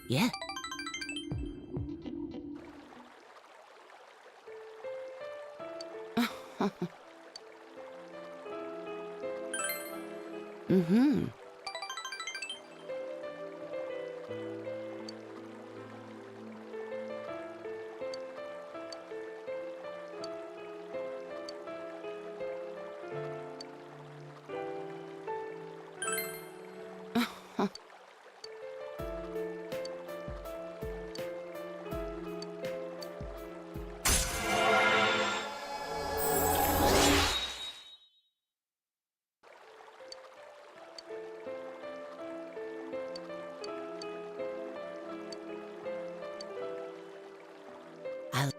Yeah. Mm-hmm. I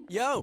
Yo!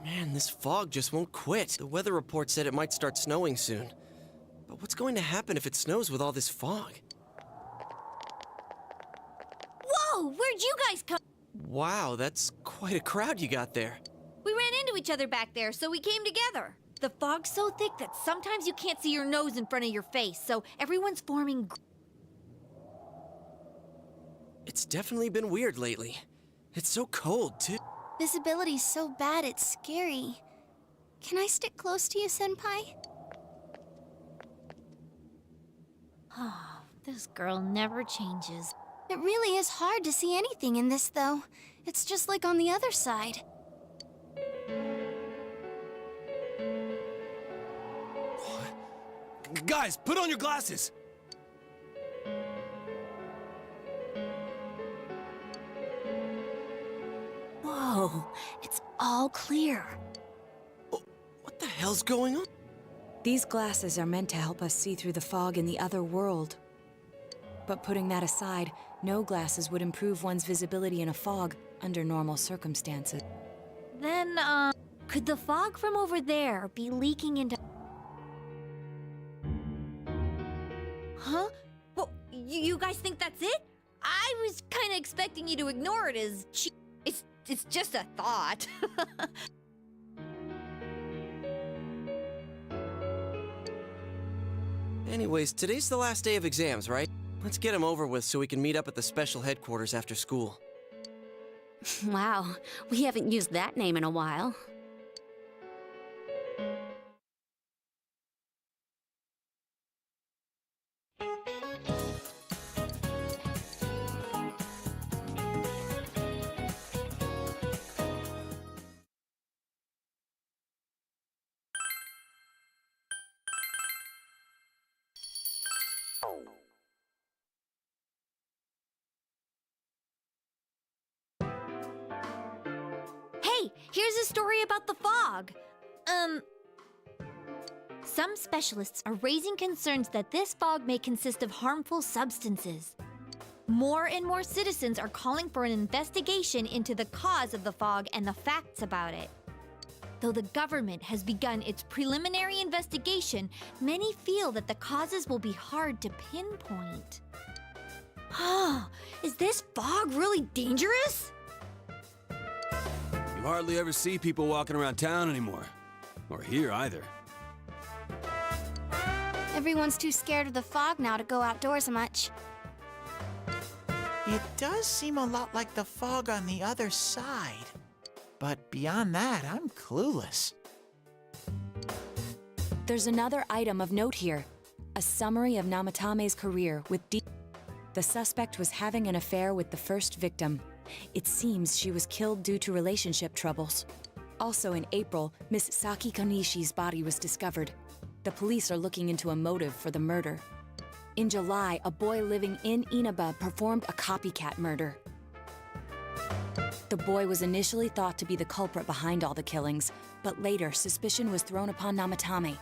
Man, this fog just won't quit. The weather report said it might start snowing soon. But what's going to happen if it snows with all this fog? Whoa! Where'd you guys come? Wow, that's quite a crowd you got there. We ran into each other back there, so we came together. The fog's so thick that sometimes you can't see your nose in front of your face, so everyone's forming. It's definitely been weird lately. It's so cold, too. Visibility's so bad it's scary. Can I stick close to you, Senpai? Oh, this girl never changes. It really is hard to see anything in this, though. It's just like on the other side. Guys, put on your glasses! Whoa, it's all clear. Oh, what the hell's going on? These glasses are meant to help us see through the fog in the other world. But putting that aside, no glasses would improve one's visibility in a fog under normal circumstances. Then, could the fog from over there be leaking into... Huh? Well, you guys think that's it? I was kind of expecting you to ignore it as It's just a thought. Anyways, today's the last day of exams, right? Let's get them over with so we can meet up at the special headquarters after school. Wow, we haven't used that name in a while. Hey, here's a story about the fog. Some specialists are raising concerns that this fog may consist of harmful substances. More and more citizens are calling for an investigation into the cause of the fog and the facts about it. Though the government has begun its preliminary investigation, many feel that the causes will be hard to pinpoint. Is this fog really dangerous? You hardly ever see people walking around town anymore. Or here either. Everyone's too scared of the fog now to go outdoors much. It does seem a lot like the fog on the other side. But beyond that, I'm clueless. There's another item of note here. A summary of Namatame's career with The suspect was having an affair with the first victim. It seems she was killed due to relationship troubles. Also in April, Miss Saki Konishi's body was discovered. The police are looking into a motive for the murder. In July, a boy living in Inaba performed a copycat murder. The boy was initially thought to be the culprit behind all the killings, but later suspicion was thrown upon Namatame.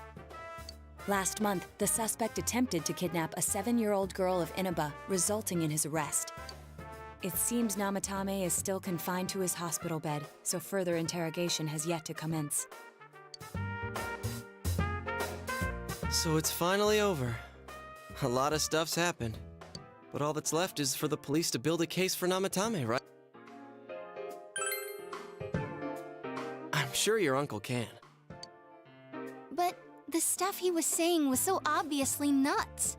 Last month, the suspect attempted to kidnap a 7-year-old girl of Inaba, resulting in his arrest. It seems Namatame is still confined to his hospital bed, so further interrogation has yet to commence. So it's finally over. A lot of stuff's happened. But all that's left is for the police to build a case for Namatame, right? I'm sure your uncle can. But the stuff he was saying was so obviously nuts.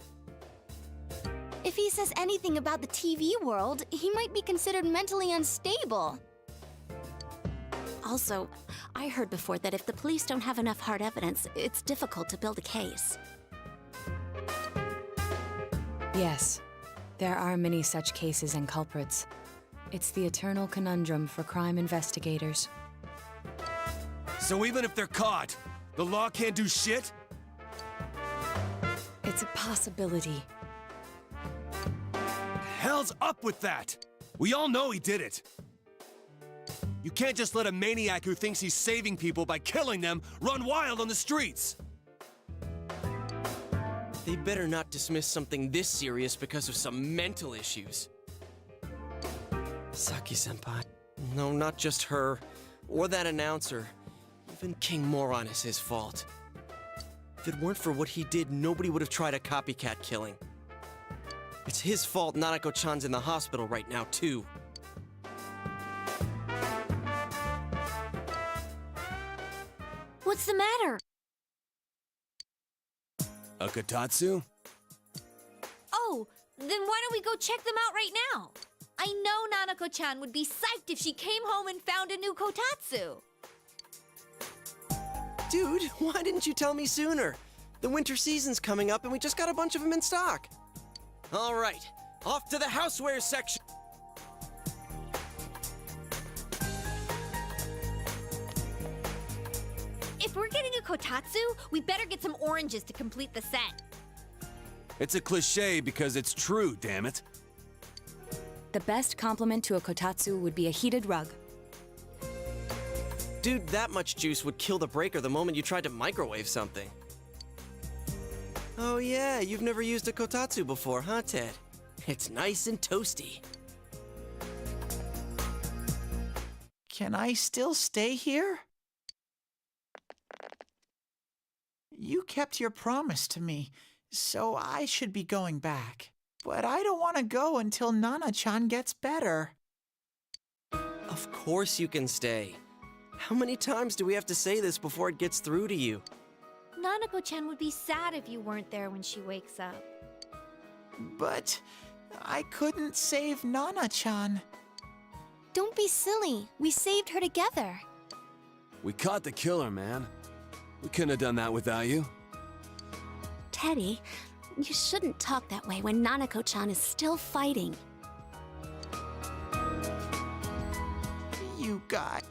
If he says anything about the TV world, he might be considered mentally unstable. Also, I heard before that if the police don't have enough hard evidence, it's difficult to build a case. Yes, there are many such cases and culprits. It's the eternal conundrum for crime investigators. So even if they're caught, the law can't do shit? It's a possibility. Hell's up with that? We all know he did it. You can't just let a maniac who thinks he's saving people by killing them run wild on the streets. They better not dismiss something this serious because of some mental issues. Saki-senpai. No, not just her. Or that announcer. Even King Moron is his fault. If it weren't for what he did, nobody would have tried a copycat killing. It's his fault Nanako-chan's in the hospital right now, too. What's the matter? A Kotatsu? Oh, then why don't we go check them out right now? I know Nanako-chan would be psyched if she came home and found a new kotatsu. Dude, why didn't you tell me sooner? The winter season's coming up and we just got a bunch of them in stock. All right, off to the houseware section. If we're getting a kotatsu, we better get some oranges to complete the set. It's a cliche because it's true, damn it. The best compliment to a kotatsu would be a heated rug. Dude, that much juice would kill the breaker the moment you tried to microwave something. Oh yeah, you've never used a kotatsu before, huh, Ted? It's nice and toasty. Can I still stay here? You kept your promise to me, so I should be going back. But I don't want to go until Nana-chan gets better. Of course you can stay. How many times do we have to say this before it gets through to you? Nanako-chan would be sad if you weren't there when she wakes up. But I couldn't save Nana-chan. Don't be silly. We saved her together. We caught the killer, man. We couldn't have done that without you. Teddy, you shouldn't talk that way when Nanako-chan is still fighting. You got...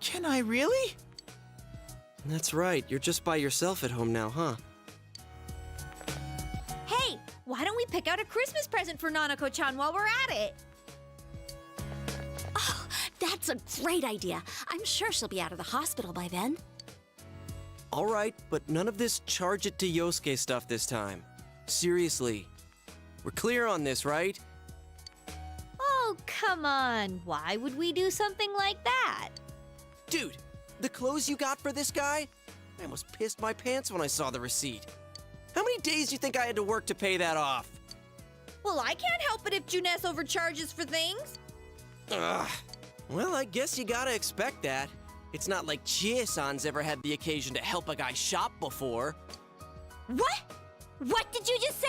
Can I really? That's right, you're just by yourself at home now, huh? Hey, why don't we pick out a Christmas present for Nanako-chan while we're at it? Oh, that's a great idea. I'm sure she'll be out of the hospital by then. All right, but none of this charge it to Yosuke stuff this time. Seriously. We're clear on this, right? Oh, come on. Why would we do something like that? Dude, the clothes you got for this guy? I almost pissed my pants when I saw the receipt. How many days do you think I had to work to pay that off? Well, I can't help it if Juness overcharges for things. Ugh. Well, I guess you gotta expect that. It's not like Chie-san's ever had the occasion to help a guy shop before. What? What did you just say?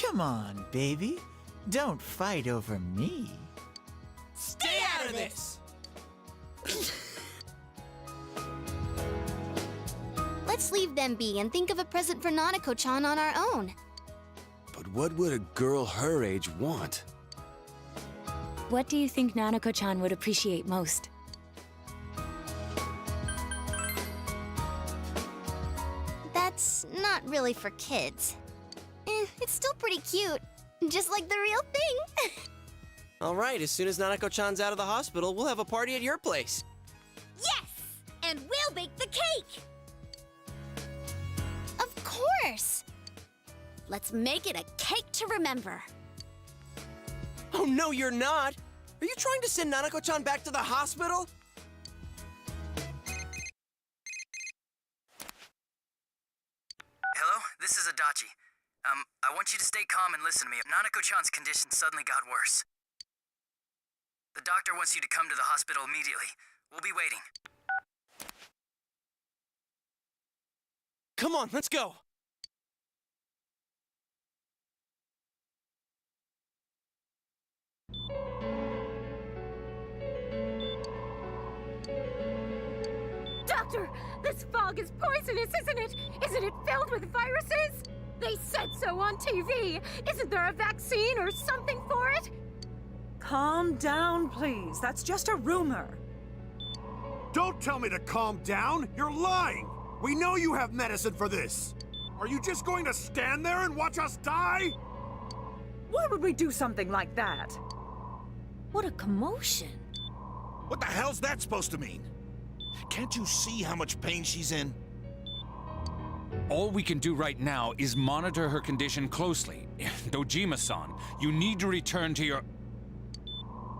Come on, baby. Don't fight over me. Stay out of this! Let's leave them be and think of a present for Nanako-chan on our own. But what would a girl her age want? What do you think Nanako-chan would appreciate most? That's not really for kids. It's still pretty cute. Just like the real thing. All right, as soon as Nanako-chan's out of the hospital, we'll have a party at your place. Yes! And we'll bake the cake! Of course. Let's make it a cake to remember. Oh, no, you're not! Are you trying to send Nanako-chan back to the hospital? Hello, this is Adachi. I want you to stay calm and listen to me. Nanako-chan's condition suddenly got worse. The doctor wants you to come to the hospital immediately. We'll be waiting. Come on, let's go! Doctor, this fog is poisonous, isn't it? Isn't it filled with viruses? They said so on TV. Isn't there a vaccine or something for it? Calm down, please. That's just a rumor. Don't tell me to calm down! You're lying! We know you have medicine for this! Are you just going to stand there and watch us die? Why would we do something like that? What a commotion. What the hell's that supposed to mean? Can't you see how much pain she's in? All we can do right now is monitor her condition closely. Dojima-san, you need to return to your...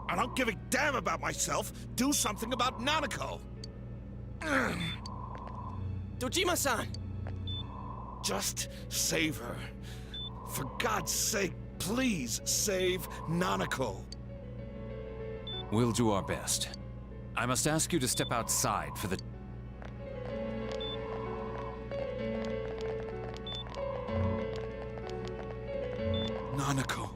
I don't give a damn about myself. Do something about Nanako. Dojima-san! Just save her. For God's sake, please save Nanako. We'll do our best. I must ask you to step outside for the... Nanako.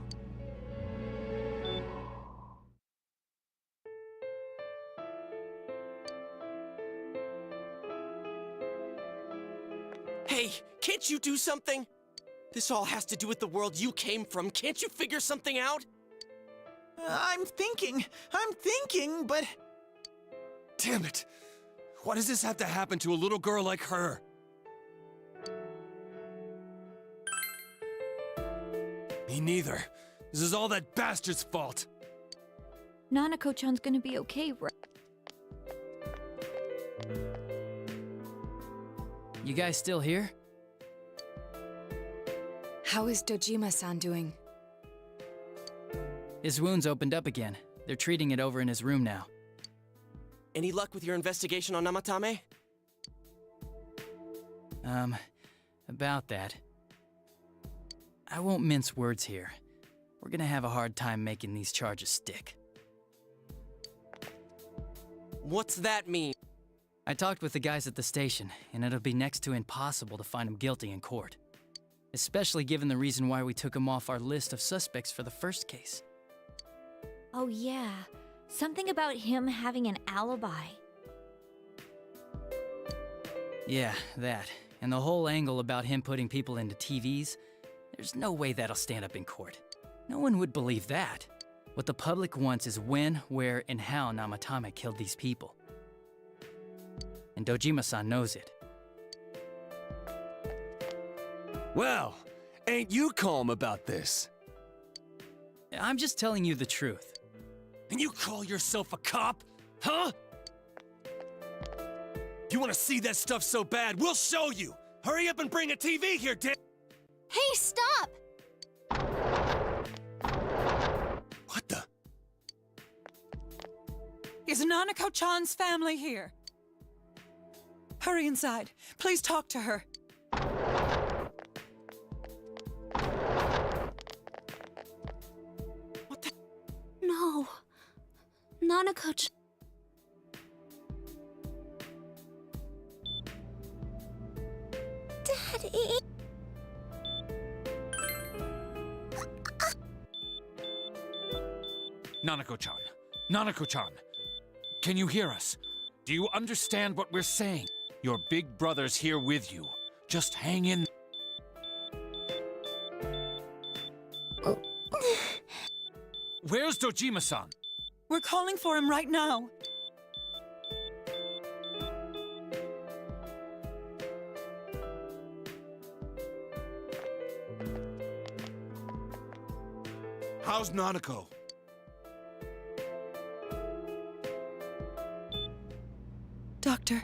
Hey, can't you do something? This all has to do with the world you came from. Can't you figure something out? I'm thinking, but... Damn it! Why does this have to happen to a little girl like her? Me neither. This is all that bastard's fault. Nanako-chan's gonna be okay, right? You guys still here? How is Dojima-san doing? His wound's opened up again. They're treating it over in his room now. Any luck with your investigation on Namatame? About that. I won't mince words here. We're gonna have a hard time making these charges stick. What's that mean? I talked with the guys at the station, and it'll be next to impossible to find him guilty in court. Especially given the reason why we took him off our list of suspects for the first case. Oh yeah, something about him having an alibi. Yeah, that. And the whole angle about him putting people into TVs, there's no way that'll stand up in court. No one would believe that. What the public wants is when, where, and how Namatame killed these people. And Dojima-san knows it. Well, ain't you calm about this? I'm just telling you the truth. And you call yourself a cop? Huh? You want to see that stuff so bad? We'll show you! Hurry up and bring a TV here, Dan! Hey, stop! What the? Is Nanako-chan's family here? Hurry inside. Please talk to her. No. Nanako-chan. Daddy. Nanako-chan. Nanako-chan. Can you hear us? Do you understand what we're saying? Your big brother's here with you. Just hang in. Where's Dojima-san? We're calling for him right now. How's Nanako? Doctor.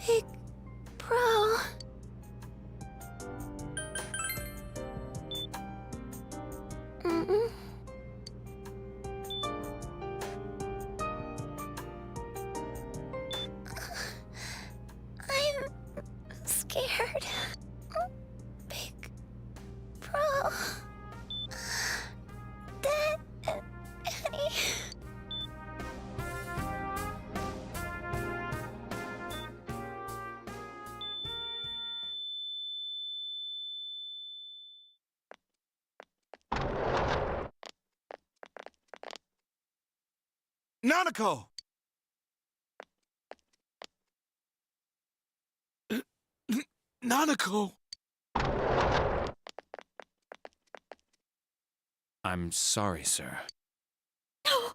Big bro. I'm scared. Big bro. Daddy. Nanako! Nanako! I'm sorry, sir. No.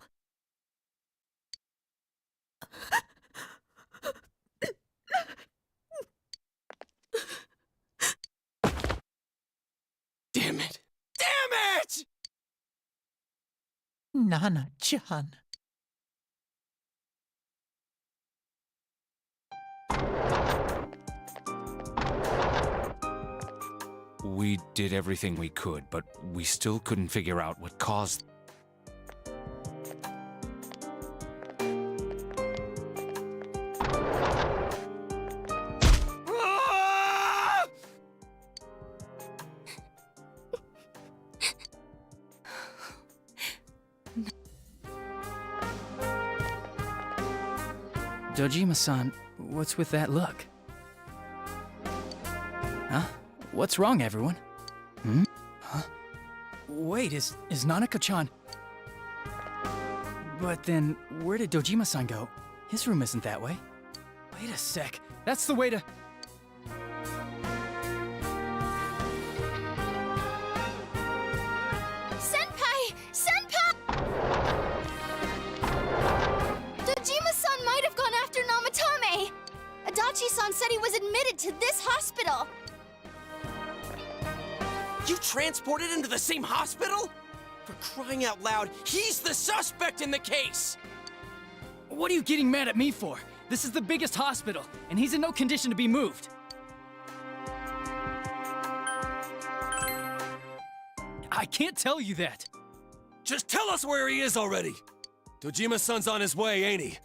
Damn it! Damn it! Nana-chan. We did everything we could, but we still couldn't figure out what caused... Dojima-san, what's with that look? Huh? What's wrong, everyone? Hmm? Huh? Wait, is Nanako-chan... But then, where did Dojima-san go? His room isn't that way. Wait a sec. That's the way to... Senpai! Senpai! Dojima-san might have gone after Namatame! Adachi-san said he was admitted to this hospital! You transported him to the same hospital? For crying out loud, he's the suspect in the case! What are you getting mad at me for? This is the biggest hospital, and he's in no condition to be moved. I can't tell you that. Just tell us where he is already! Dojima-san's on his way, ain't he?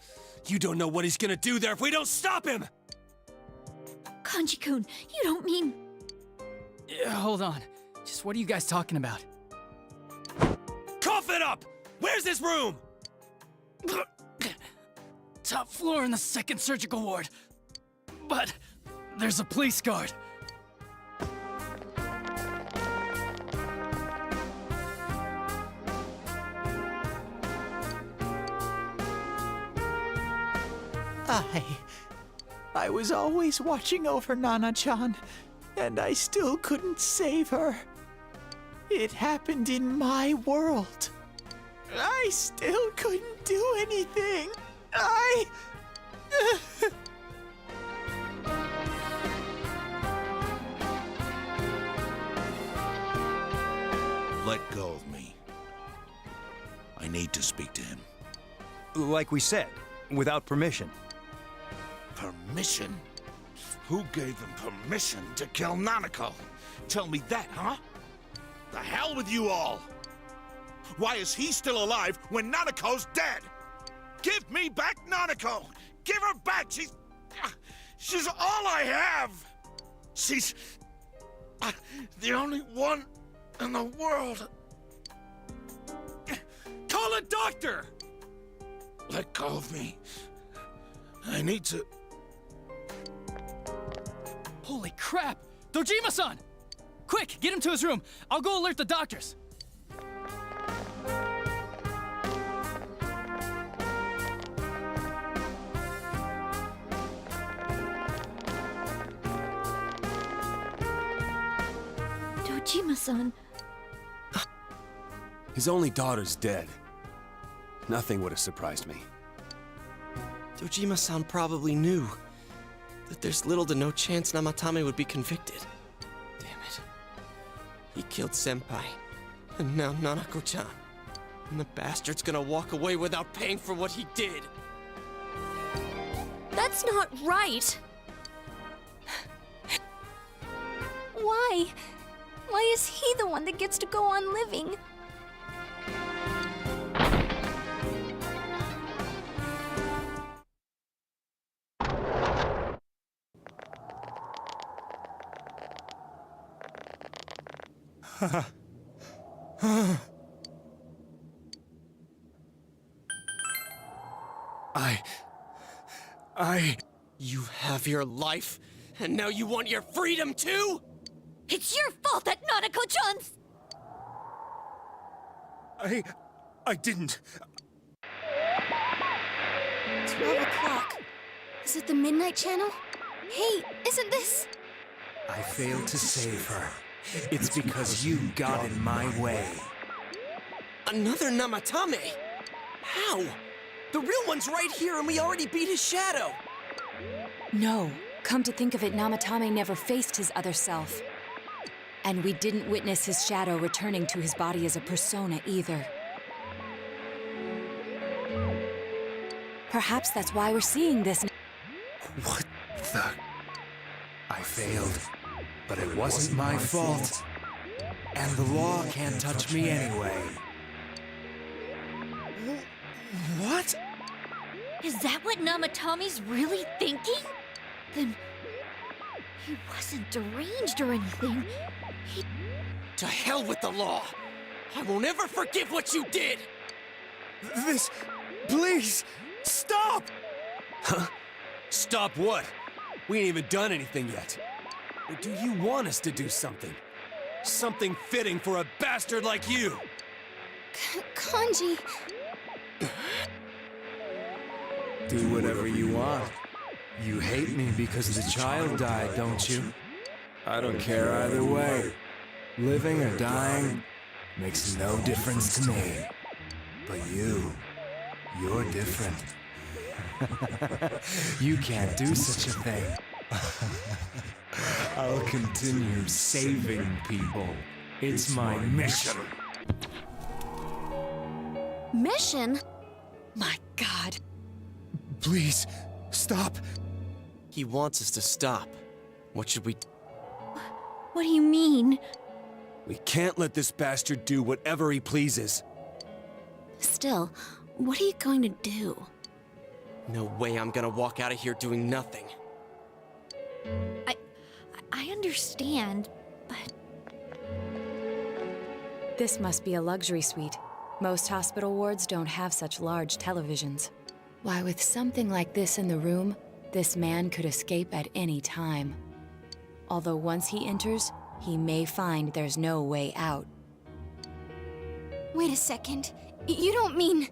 You don't know what he's gonna do there if we don't stop him! Kanji-kun, you don't mean... Hold on. Just what are you guys talking about? Cough it up! Where's his room? Top floor in the second surgical ward. But there's a police guard. I was always watching over Nana-chan, and I still couldn't save her. It happened in my world. I still couldn't do anything. Let go of me. I need to speak to him. Like we said, without permission. Permission? Who gave him permission to kill Nanako? Tell me that, huh? The hell with you all! Why is he still alive when Nanako's dead? Give me back Nanako! Give her back! She's all I have! She's... the only one in the world. Call a doctor! Let go of me. I need to... Holy crap! Dojima-san! Quick, get him to his room. I'll go alert the doctors. Dojima-san... His only daughter's dead. Nothing would have surprised me. Dojima-san probably knew that there's little to no chance Namatame would be convicted. Damn it. He killed Senpai, and now Nanako-chan. And the bastard's gonna walk away without paying for what he did. That's not right! Why? Why is he the one that gets to go on living? You have your life, and now you want your freedom too? It's your fault that Nanako-chan's... I didn't. 12 o'clock. Is it the Midnight Channel? Hey, isn't this... I failed to save her. It's because you got in my way. Another Namatame? How? The real one's right here and we already beat his shadow! No. Come to think of it, Namatame never faced his other self. And we didn't witness his shadow returning to his body as a persona either. Perhaps that's why we're seeing this. What the... I failed. But it wasn't my fault. And the law can't touch me anyway. What? Is that what Namatomi's really thinking? Then he wasn't deranged or anything. To hell with the law! I won't ever forgive what you did! This... Please! Stop! Huh? Stop what? We ain't even done anything yet. Or do you want us to do something? Something fitting for a bastard like you! Kanji... Do whatever you want. You hate me because the child died, don't you? I don't care either way. Living or dying makes no difference to me. But you're different. You can't do such a thing. I'll continue saving people. It's my mission. Mission? My God. Please, stop. He wants us to stop. What should we do? What do you mean? We can't let this bastard do whatever he pleases. Still, what are you going to do? No way I'm gonna walk out of here doing nothing. I understand, but... This must be a luxury suite. Most hospital wards don't have such large televisions. Why, with something like this in the room, this man could escape at any time. Although once he enters, he may find there's no way out. Wait a second. You don't mean...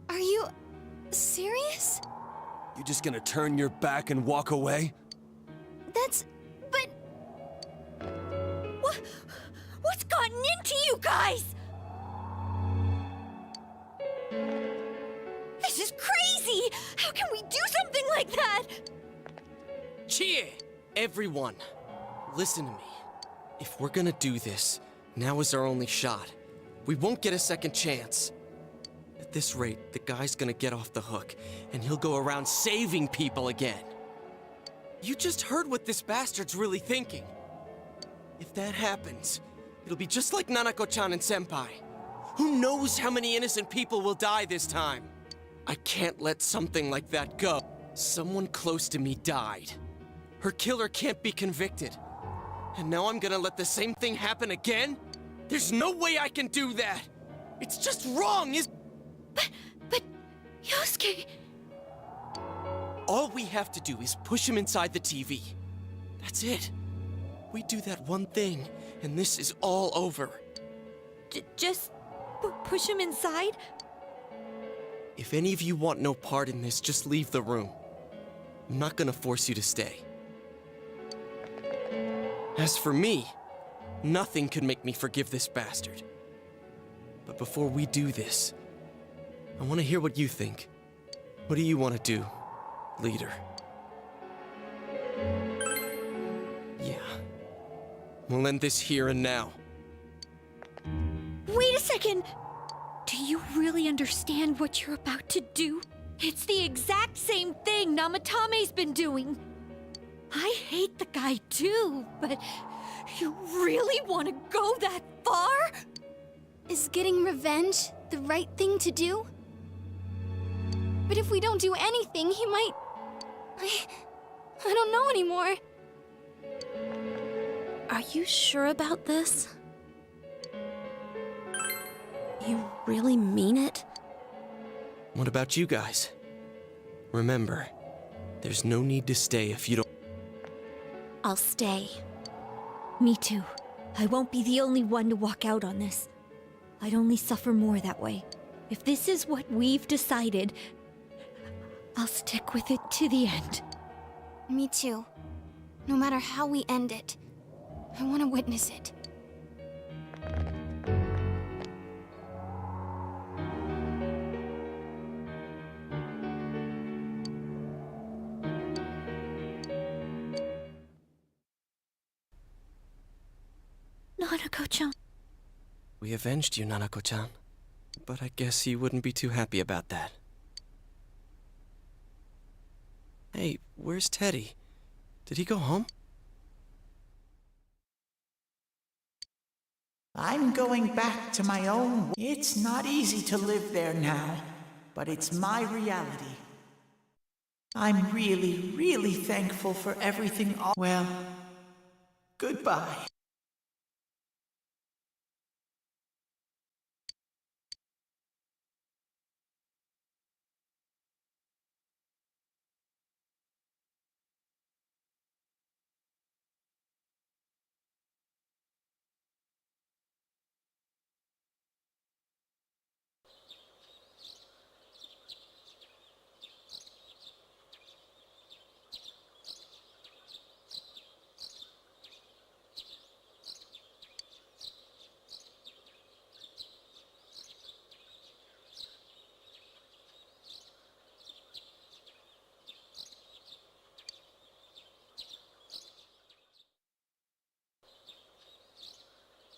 Are you... serious? You just gonna turn your back and walk away? But... What's gotten into you guys? This is crazy! How can we do something like that? Cheer! Everyone, listen to me. If we're gonna do this, now is our only shot. We won't get a second chance. At this rate, the guy's gonna get off the hook, and he'll go around saving people again. You just heard what this bastard's really thinking. If that happens, it'll be just like Nanako-chan and Senpai. Who knows how many innocent people will die this time? I can't let something like that go. Someone close to me died. Her killer can't be convicted. And now I'm gonna let the same thing happen again? There's no way I can do that! It's just wrong, But... Yosuke... All we have to do is push him inside the TV. That's it. We do that one thing, and this is all over. Just... push him inside? If any of you want no part in this, just leave the room. I'm not gonna force you to stay. As for me, nothing could make me forgive this bastard. But before we do this, I want to hear what you think. What do you want to do, leader? Yeah. We'll end this here and now. Wait a second! Do you really understand what you're about to do? It's the exact same thing Namatame's been doing. I hate the guy too, but you really want to go that far? Is getting revenge the right thing to do? But if we don't do anything, he might... I don't know anymore. Are you sure about this? You really mean it? What about you guys? Remember, there's no need to stay if you don't... I'll stay. Me too. I won't be the only one to walk out on this. I'd only suffer more that way. If this is what we've decided, I'll stick with it to the end. Me too. No matter how we end it, I want to witness it. Nanako-chan. We avenged you, Nanako-chan. But I guess you wouldn't be too happy about that. Hey, where's Teddy? Did he go home? I'm going back to my own. It's not easy to live there now, but it's my reality. I'm really, really thankful for everything. Well, goodbye.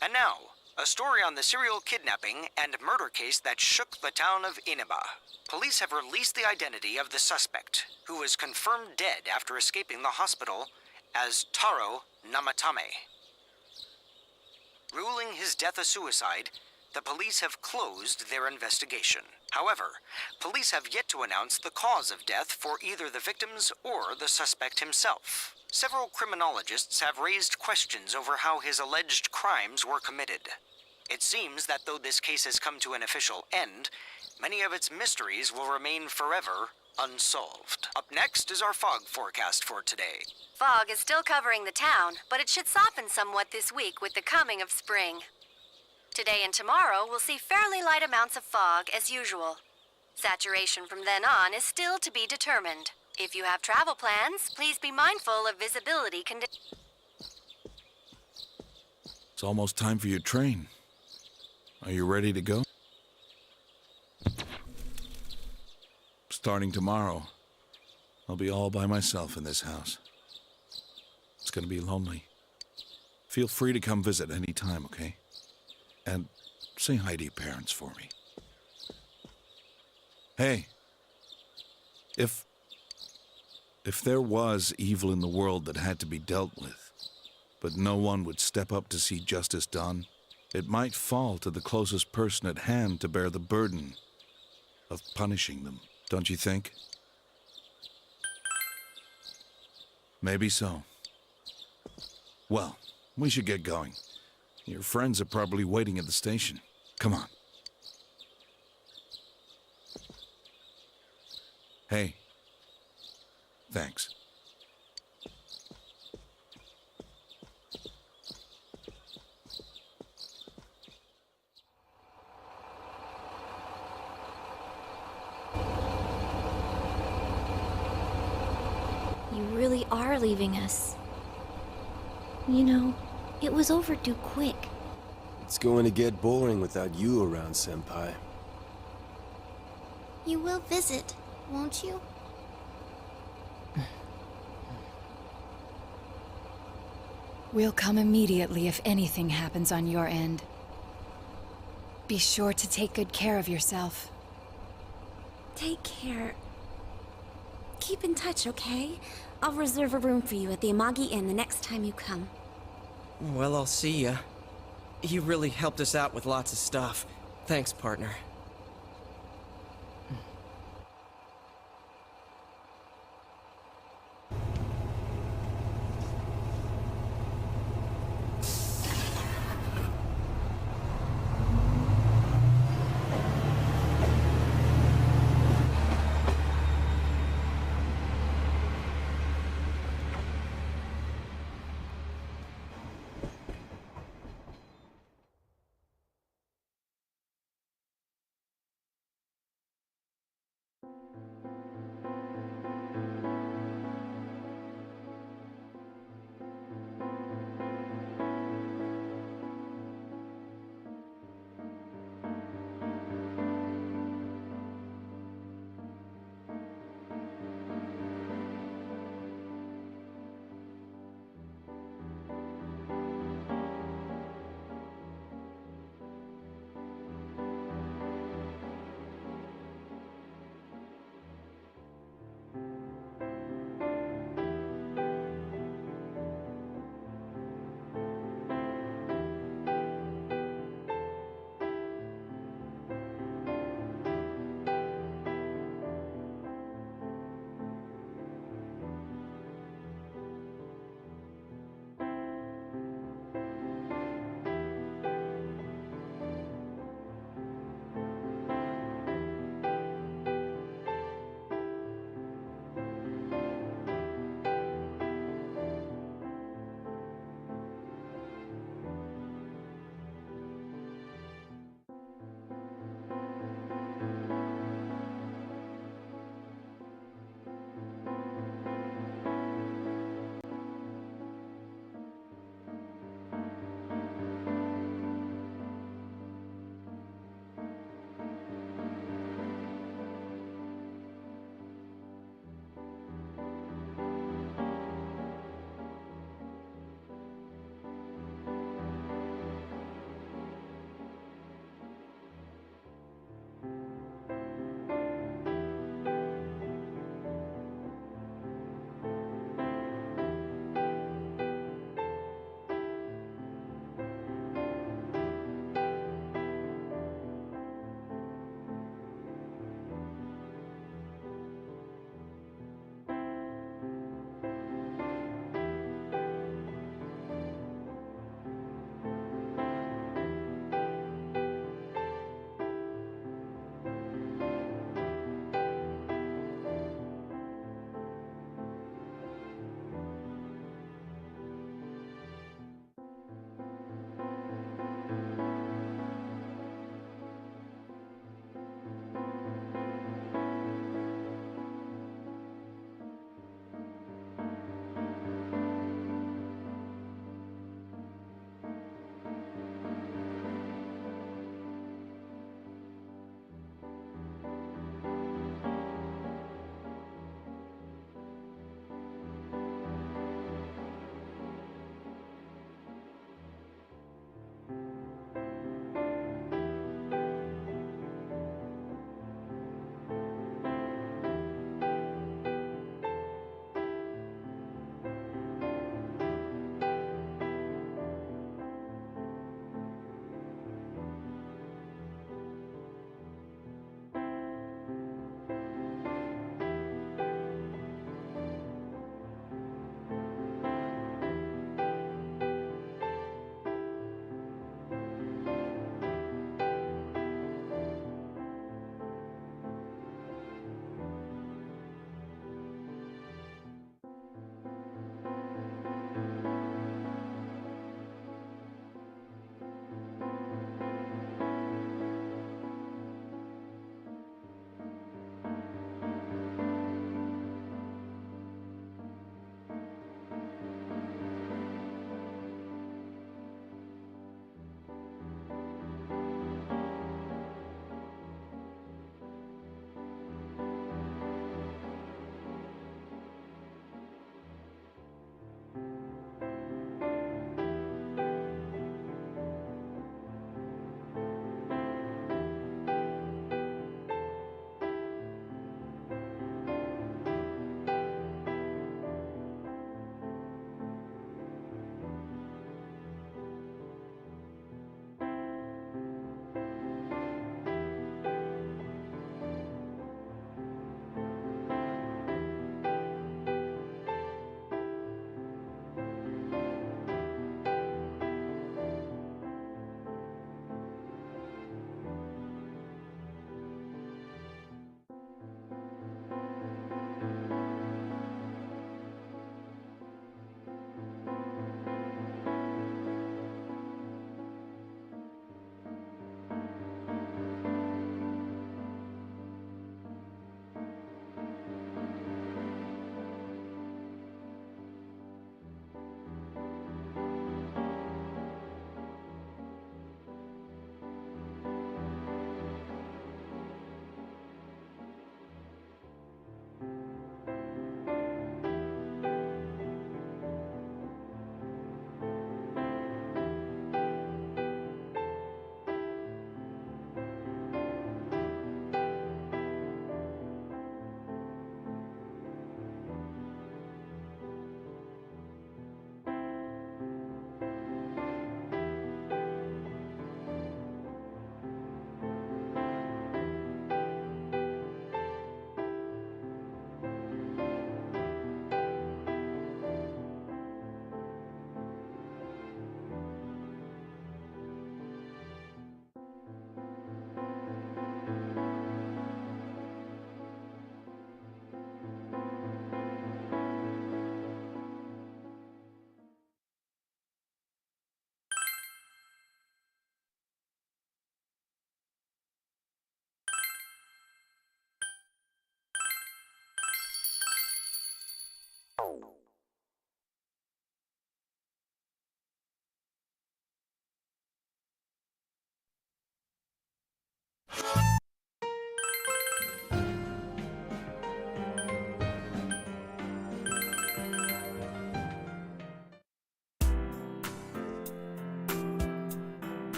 And now, a story on the serial kidnapping and murder case that shook the town of Inaba. Police have released the identity of the suspect, who was confirmed dead after escaping the hospital as Taro Namatame. Ruling his death a suicide, the police have closed their investigation. However, police have yet to announce the cause of death for either the victims or the suspect himself. Several criminologists have raised questions over how his alleged crimes were committed. It seems that though this case has come to an official end, many of its mysteries will remain forever unsolved. Up next is our fog forecast for today. Fog is still covering the town, but it should soften somewhat this week with the coming of spring. Today and tomorrow will see fairly light amounts of fog as usual. Saturation from then on is still to be determined. If you have travel plans, please be mindful of visibility conditions. It's almost time for your train. Are you ready to go? Starting tomorrow, I'll be all by myself in this house. It's gonna be lonely. Feel free to come visit any time, okay? And say hi to your parents for me. Hey, if there was evil in the world that had to be dealt with, but no one would step up to see justice done, it might fall to the closest person at hand to bear the burden of punishing them, don't you think? Maybe so. Well, we should get going. Your friends are probably waiting at the station. Come on. Hey. Thanks. You really are leaving us. You know, it was overdue quick. It's going to get boring without you around, Senpai. You will visit, won't you? We'll come immediately if anything happens on your end. Be sure to take good care of yourself. Take care. Keep in touch, okay? I'll reserve a room for you at the Amagi Inn the next time you come. Well, I'll see ya. You really helped us out with lots of stuff. Thanks, partner.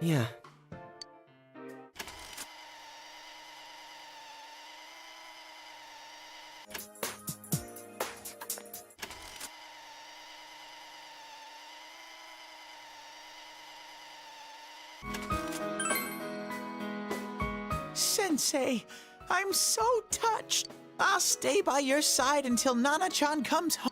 Yeah. Sensei, I'm so touched. I'll stay by your side until Nana-chan comes home.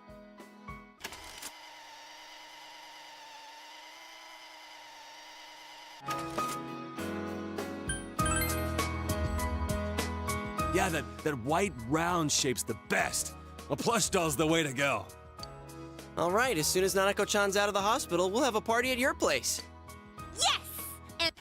Yeah, that white round shape's the best. A plush doll's the way to go. All right, as soon as Nanako-chan's out of the hospital, we'll have a party at your place. Yes! And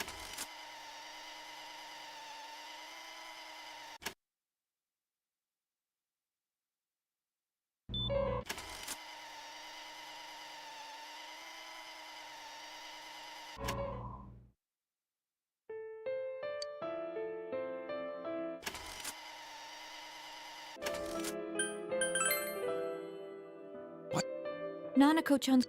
Nanako-chan's...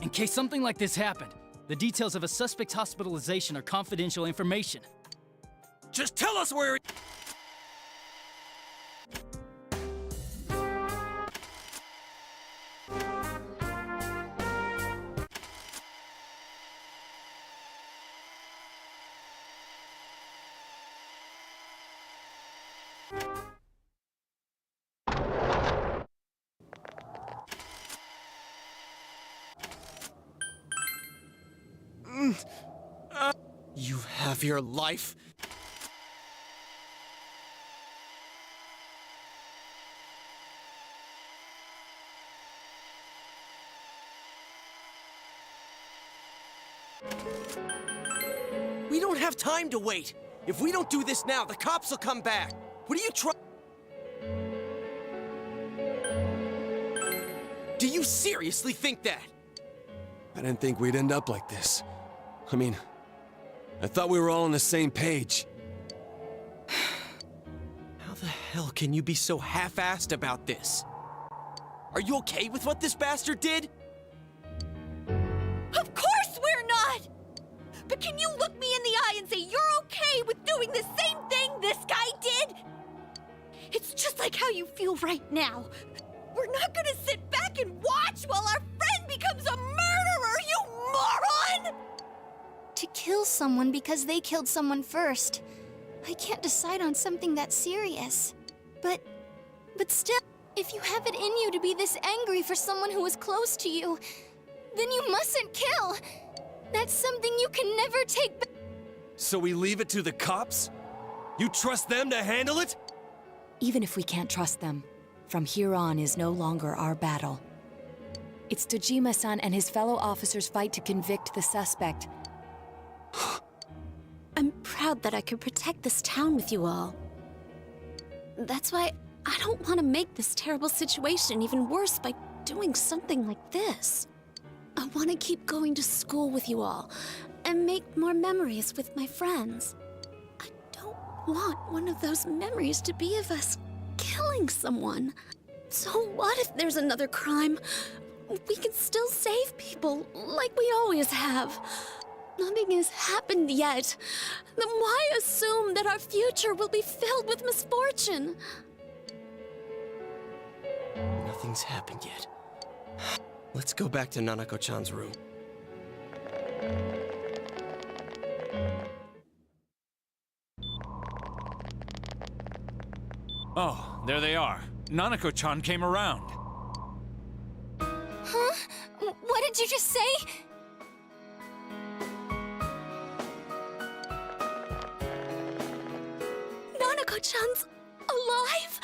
In case something like this happened, the details of a suspect's hospitalization are confidential information. Just tell us where it... You have your life? We don't have time to wait. If we don't do this now, the cops will come back. What are you trying? you seriously think that? I didn't think we'd end up like this. I mean, I thought we were all on the same page. How the hell can you be so half-assed about this? Are you okay with what this bastard did? Of course we're not! But can you look me in the eye and say you're okay with doing the same thing this guy did? It's just like how you feel right now. We're not gonna sit back and watch while our friend becomes a murderer, you moron! To kill someone because they killed someone first. I can't decide on something that serious. But still, if you have it in you to be this angry for someone who was close to you, then you mustn't kill. That's something you can never take back. So we leave it to the cops? You trust them to handle it? Even if we can't trust them, from here on is no longer our battle. It's Dojima-san and his fellow officers' fight to convict the suspect. I'm proud that I could protect this town with you all. That's why I don't want to make this terrible situation even worse by doing something like this. I want to keep going to school with you all and make more memories with my friends. I don't want one of those memories to be of us killing someone. So what if there's another crime? We can still save people like we always have. Nothing has happened yet. Then why assume that our future will be filled with misfortune? Nothing's happened yet. Let's go back to Nanako-chan's room. Oh, there they are. Nanako-chan came around. Huh? What did you just say? Nanako-chan's alive?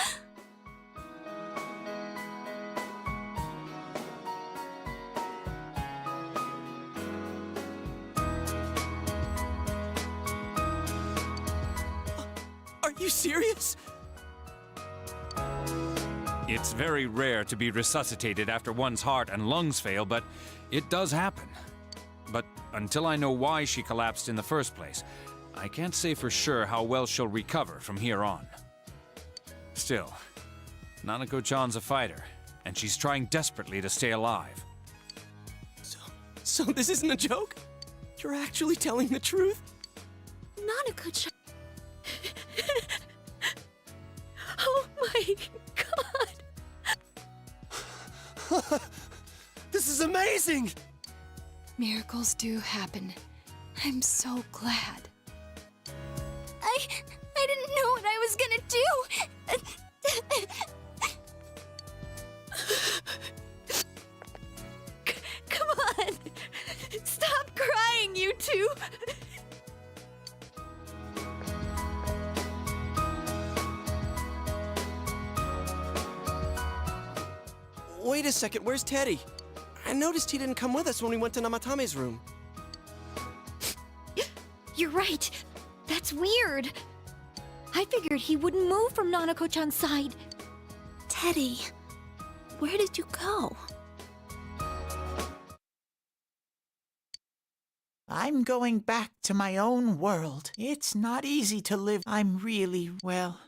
Are you serious? It's very rare to be resuscitated after one's heart and lungs fail, but it does happen. But until I know why she collapsed in the first place, I can't say for sure how well she'll recover from here on. Still, Nanako-chan's a fighter, and she's trying desperately to stay alive. So this isn't a joke? You're actually telling the truth? Nanako-chan. Oh my god. This is amazing! Miracles do happen. I'm so glad. I didn't know what I was gonna do. Come on! Stop crying, you two! Wait a second, where's Teddy? I noticed he didn't come with us when we went to Namatame's room. You're right. That's weird. I figured he wouldn't move from Nanako-chan's side. Teddy, where did you go? I'm going back to my own world. It's not easy to live. I'm really, well...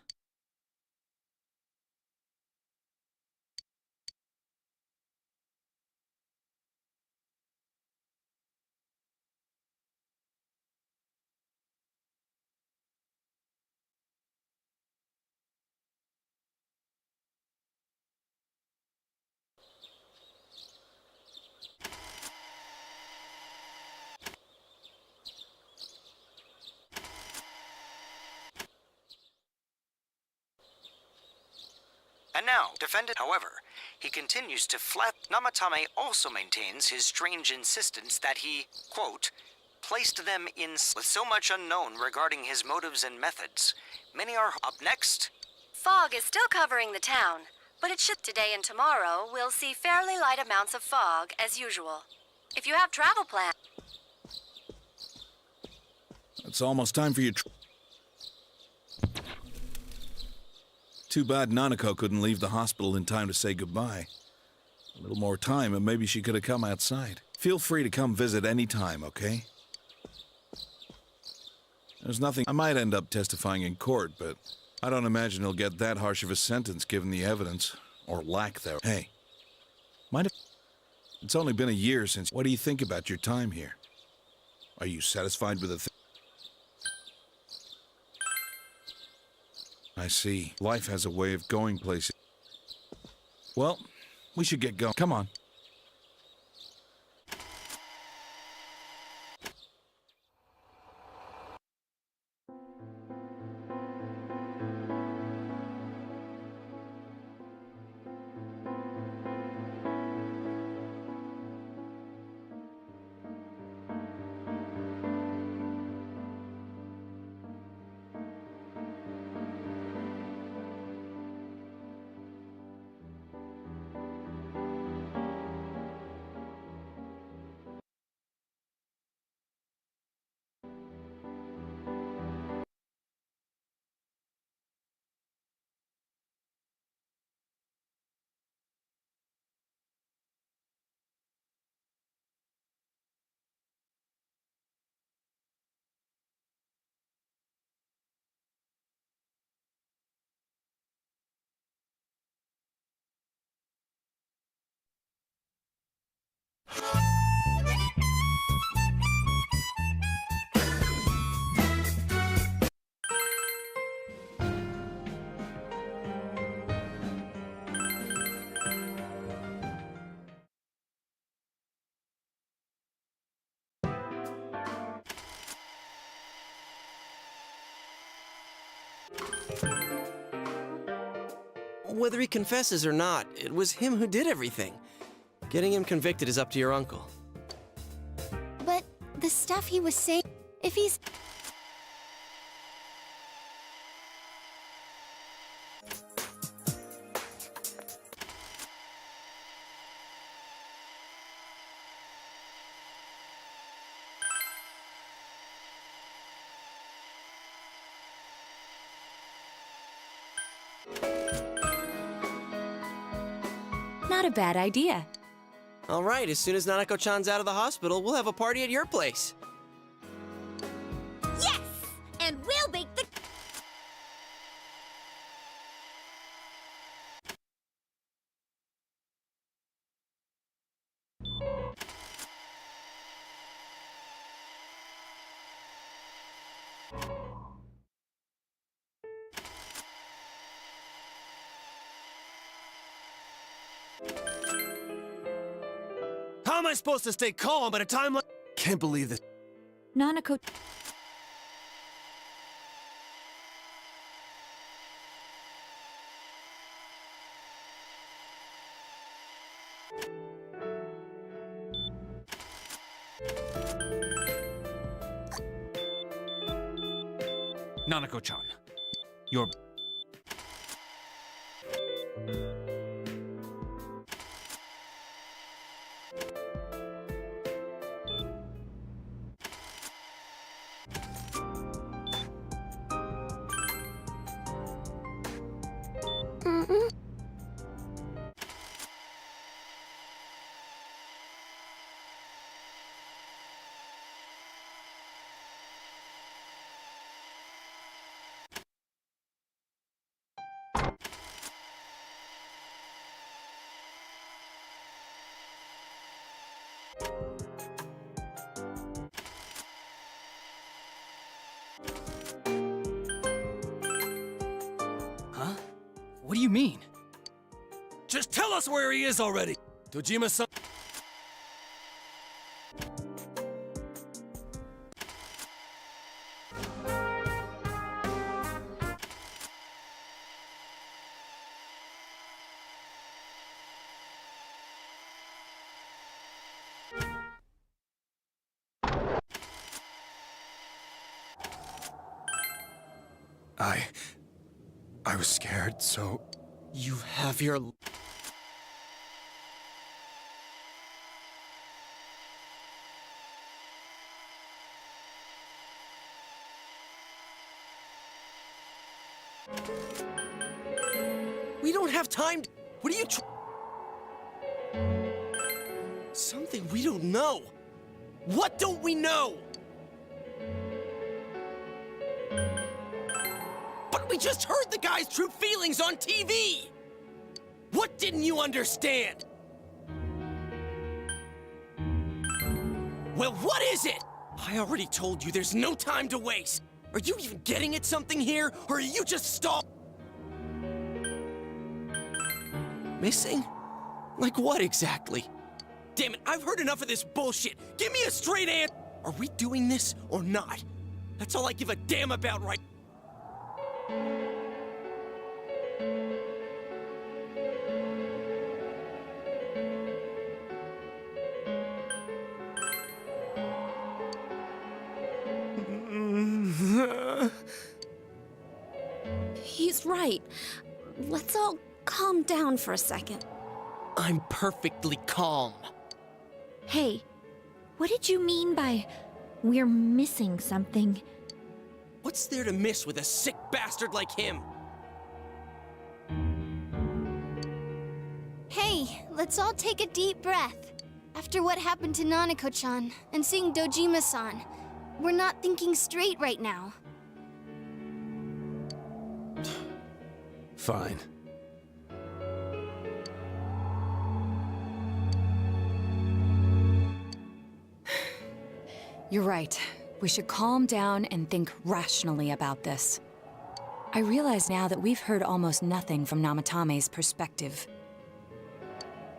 And now, defendant, however, he continues to flat. Namatame also maintains his strange insistence that he, quote, placed them in with so much unknown regarding his motives and methods. Many are up next. Fog is still covering the town, but it should today and tomorrow we'll see fairly light amounts of fog as usual. If you have travel plans... It's almost time for you. Too bad Nanako couldn't leave the hospital in time to say goodbye. A little more time and maybe she could have come outside. Feel free to come visit any time, okay? There's nothing. I might end up testifying in court, but I don't imagine he'll get that harsh of a sentence given the evidence, or lack thereof. Hey, mind if... It's only been a year since... What do you think about your time here? Are you satisfied with the I see. Life has a way of going places. Well, we should get going. Come on. Whether he confesses or not, it was him who did everything. Getting him convicted is up to your uncle. But the stuff he was saying, if he's... Not a bad idea. All right, as soon as Nanako-chan's out of the hospital, we'll have a party at your place. Yes! And we'll bake the... How am I supposed to stay calm at a time like... Can't believe this. Nanako... Nanako-chan, you're... Huh? What do you mean? Just tell us where he is already! Dojima-san... I was scared, so... You have your... We don't have time. What are you something we don't know. What don't we know? But we just heard the guy's true feelings on TV! What didn't you understand? Well, what is it? I already told you there's no time to waste. Are you even getting at something here, or are you just stall? Missing? Like what exactly? Damn it, I've heard enough of this bullshit. Give me a straight answer. Are we doing this or not? That's all I give a damn about right. He's right. Let's all calm down for a second. I'm perfectly calm. Hey, what did you mean by we're missing something? What's there to miss with a sick bastard like him? Hey, let's all take a deep breath. After what happened to Nanako-chan and seeing Dojima-san, we're not thinking straight right now. Fine. You're right. We should calm down and think rationally about this. I realize now that we've heard almost nothing from Namatame's perspective.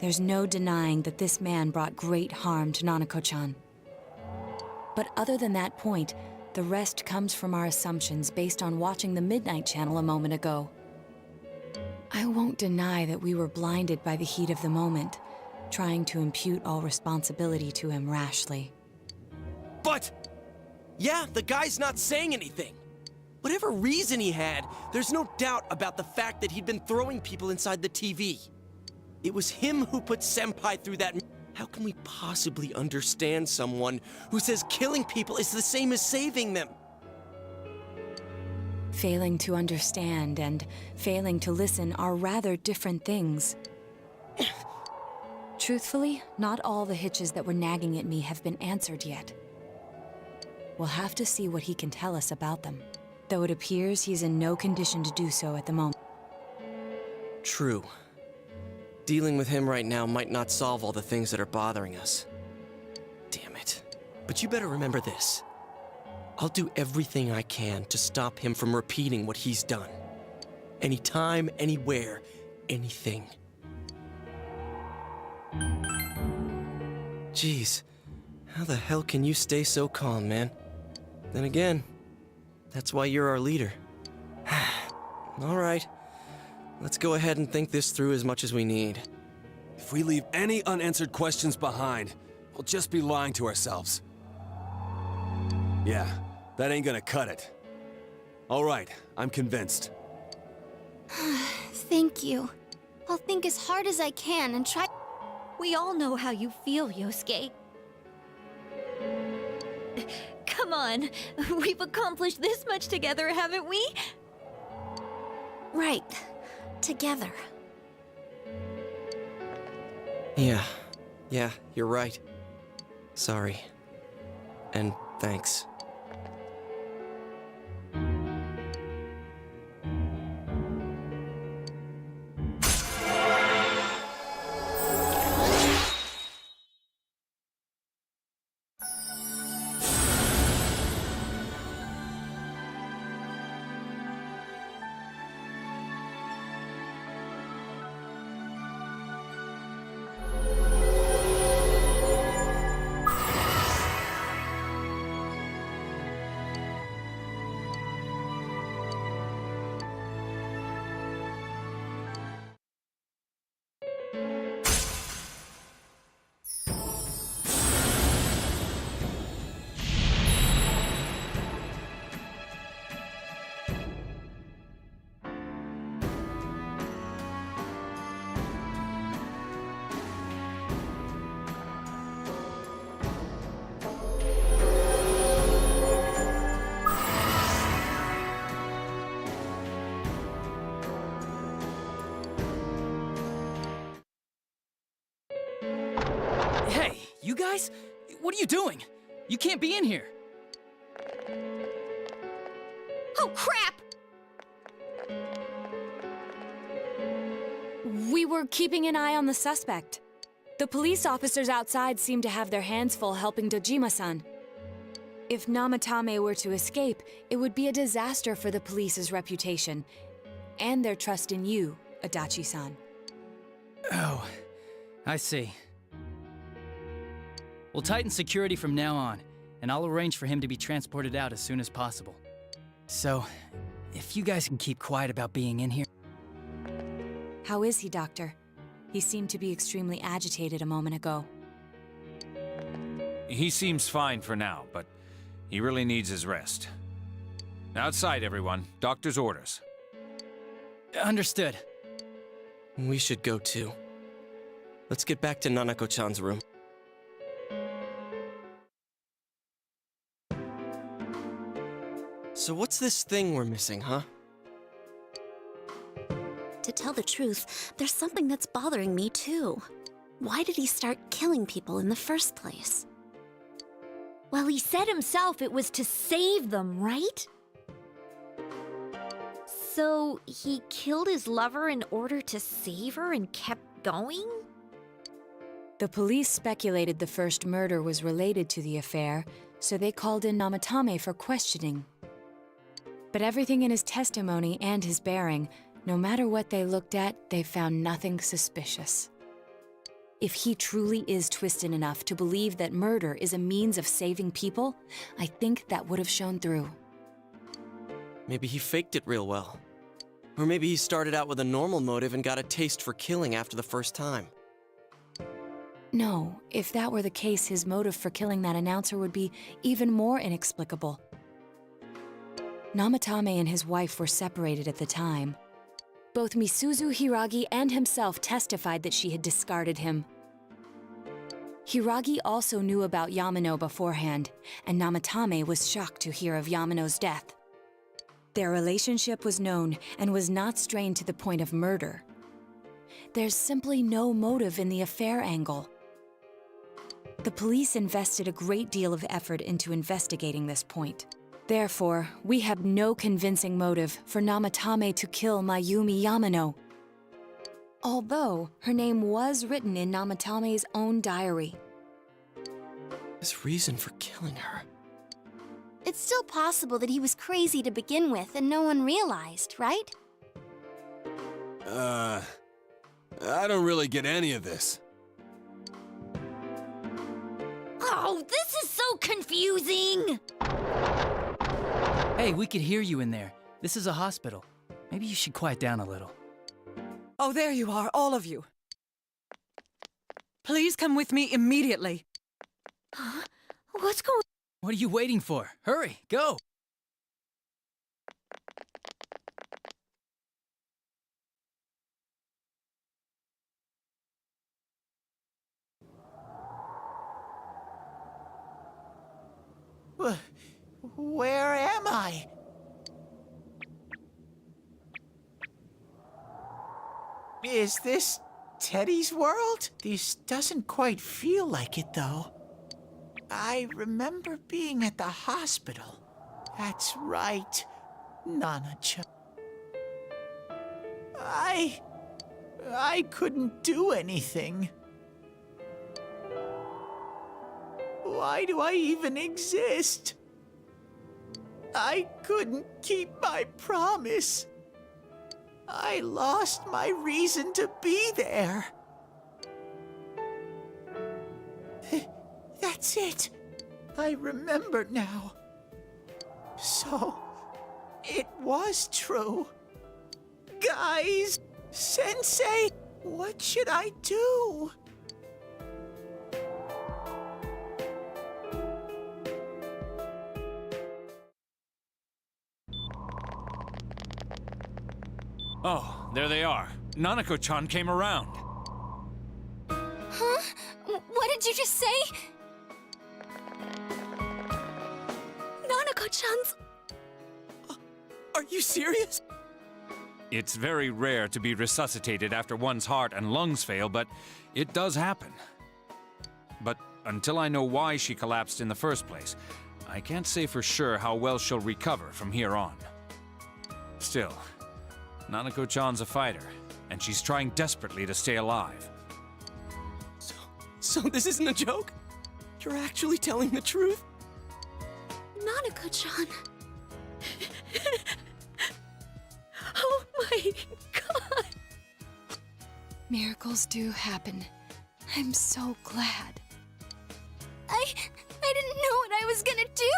There's no denying that this man brought great harm to Nanako-chan. But other than that point, the rest comes from our assumptions based on watching the Midnight Channel a moment ago. I won't deny that we were blinded by the heat of the moment, trying to impute all responsibility to him rashly. But, yeah, the guy's not saying anything. Whatever reason he had, there's no doubt about the fact that he'd been throwing people inside the TV. It was him who put Senpai through that. How can we possibly understand someone who says killing people is the same as saving them? Failing to understand and failing to listen are rather different things. Truthfully, not all the hitches that were nagging at me have been answered yet. We'll have to see what he can tell us about them, though it appears he's in no condition to do so at the moment. True. Dealing with him right now might not solve all the things that are bothering us. Damn it. But you better remember this. I'll do everything I can to stop him from repeating what he's done. Anytime, anywhere, anything. Jeez, how the hell can you stay so calm, man? Then again, that's why you're our leader. All right, let's go ahead and think this through as much as we need. If we leave any unanswered questions behind, we'll just be lying to ourselves. Yeah, that ain't gonna cut it. All right, I'm convinced. Thank you. I'll think as hard as I can and try. We all know how you feel, Yosuke. Come on, we've accomplished this much together, haven't we? Right. Together. Yeah, you're right. Sorry. And thanks. You guys? What are you doing? You can't be in here. Oh, crap! We were keeping an eye on the suspect. The police officers outside seem to have their hands full helping Dojima-san. If Namatame were to escape, it would be a disaster for the police's reputation and their trust in you, Adachi-san. Oh, I see. We'll tighten security from now on, and I'll arrange for him to be transported out as soon as possible. So, if you guys can keep quiet about being in here. How is he, Doctor? He seemed to be extremely agitated a moment ago. He seems fine for now, but he really needs his rest. Outside, everyone. Doctor's orders. Understood. We should go too. Let's get back to Nanako-chan's room. So what's this thing we're missing, huh? To tell the truth, there's something that's bothering me too. Why did he start killing people in the first place? Well, he said himself it was to save them, right? So he killed his lover in order to save her and kept going? The police speculated the first murder was related to the affair, so they called in Namatame for questioning. But everything in his testimony and his bearing, no matter what they looked at, they found nothing suspicious. If he truly is twisted enough to believe that murder is a means of saving people, I think that would have shown through. Maybe he faked it real well. Or maybe he started out with a normal motive and got a taste for killing after the first time. No, if that were the case, his motive for killing that announcer would be even more inexplicable. Namatame and his wife were separated at the time. Both Misuzu Hiragi and himself testified that she had discarded him. Hiragi also knew about Yamano beforehand, and Namatame was shocked to hear of Yamano's death. Their relationship was known and was not strained to the point of murder. There's simply no motive in the affair angle. The police invested a great deal of effort into investigating this point. Therefore, we have no convincing motive for Namatame to kill Mayumi Yamano. Although, her name was written in Namatame's own diary. His reason for killing her. It's still possible that he was crazy to begin with and no one realized, right? I don't really get any of this. Oh, this is so confusing! Hey, we could hear you in there. This is a hospital. Maybe you should quiet down a little. Oh, there you are, all of you. Please come with me immediately. Huh? What's going on? What are you waiting for? Hurry, go! Where am I? Is this Teddy's world? This doesn't quite feel like it, though. I remember being at the hospital. That's right, Nana-chan. I couldn't do anything. Why do I even exist? I couldn't keep my promise. I lost my reason to be there. That's it. I remember now. So, it was true. Guys, Sensei, what should I do? Oh, there they are. Nanako-chan came around. Huh? What did you just say? Nanako-chan's... Are you serious? It's very rare to be resuscitated after one's heart and lungs fail, but it does happen. But until I know why she collapsed in the first place, I can't say for sure how well she'll recover from here on. Still, Nanako-chan's a fighter, and she's trying desperately to stay alive. So this isn't a joke? You're actually telling the truth? Nanako-chan. Oh my god. Miracles do happen. I'm so glad. I didn't know what I was gonna do.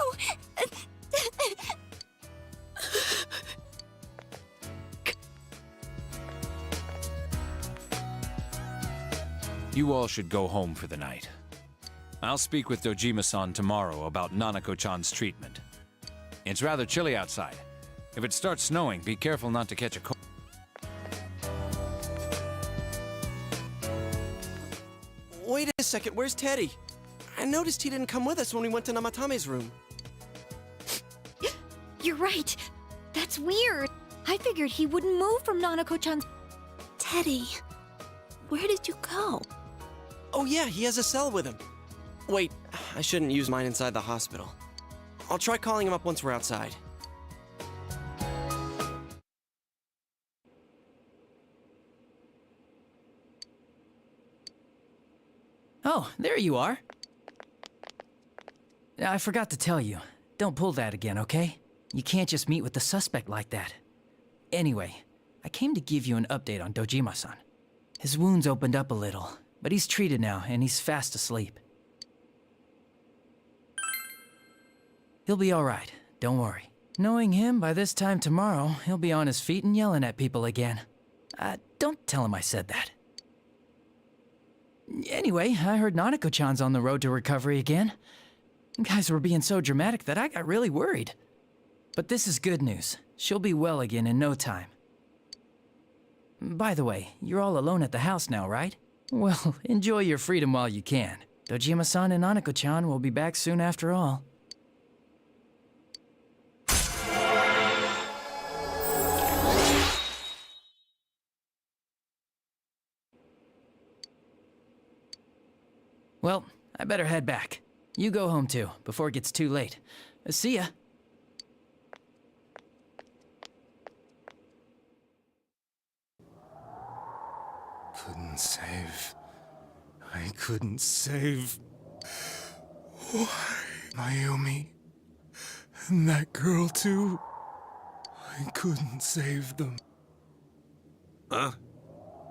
You all should go home for the night. I'll speak with Dojima-san tomorrow about Nanako-chan's treatment. It's rather chilly outside. If it starts snowing, be careful not to catch a cold. Wait a second, where's Teddy? I noticed he didn't come with us when we went to Namatame's room. You're right. That's weird. I figured he wouldn't move from Nanako-chan's... Teddy, where did you go? Oh yeah, he has a cell with him. Wait, I shouldn't use mine inside the hospital. I'll try calling him up once we're outside. Oh, there you are. I forgot to tell you. Don't pull that again, okay? You can't just meet with the suspect like that. Anyway, I came to give you an update on Dojima-san. His wounds opened up a little, but he's treated now and he's fast asleep. He'll be alright, don't worry. Knowing him, by this time tomorrow, he'll be on his feet and yelling at people again. Don't tell him I said that. Anyway, I heard Nanako-chan's on the road to recovery again. You guys were being so dramatic that I got really worried. But this is good news. She'll be well again in no time. By the way, you're all alone at the house now, right? Well, enjoy your freedom while you can. Dojima-san and Nanako-chan will be back soon after all. Well, I better head back. You go home too, before it gets too late. See ya. Couldn't save. I couldn't save. Why? Mayumi. And that girl too. I couldn't save them. Huh?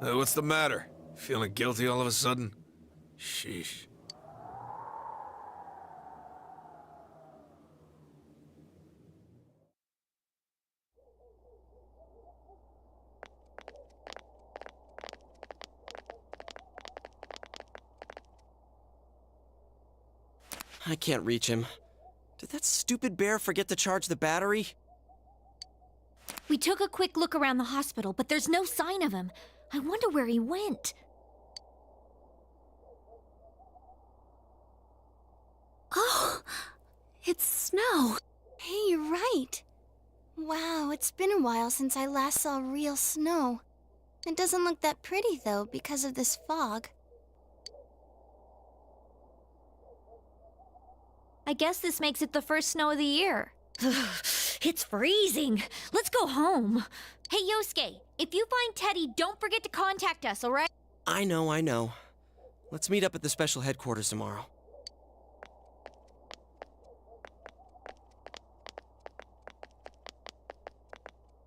What's the matter? Feeling guilty all of a sudden? Sheesh. I can't reach him. Did that stupid bear forget to charge the battery? We took a quick look around the hospital, but there's no sign of him. I wonder where he went. Oh, it's snow. Hey, you're right. Wow, it's been a while since I last saw real snow. It doesn't look that pretty, though, because of this fog. I guess this makes it the first snow of the year. It's freezing. Let's go home. Hey, Yosuke, if you find Teddy, don't forget to contact us, all right? I know. Let's meet up at the special headquarters tomorrow.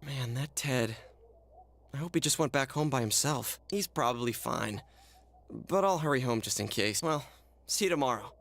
Man, that Ted. I hope he just went back home by himself. He's probably fine. But I'll hurry home just in case. Well, see you tomorrow.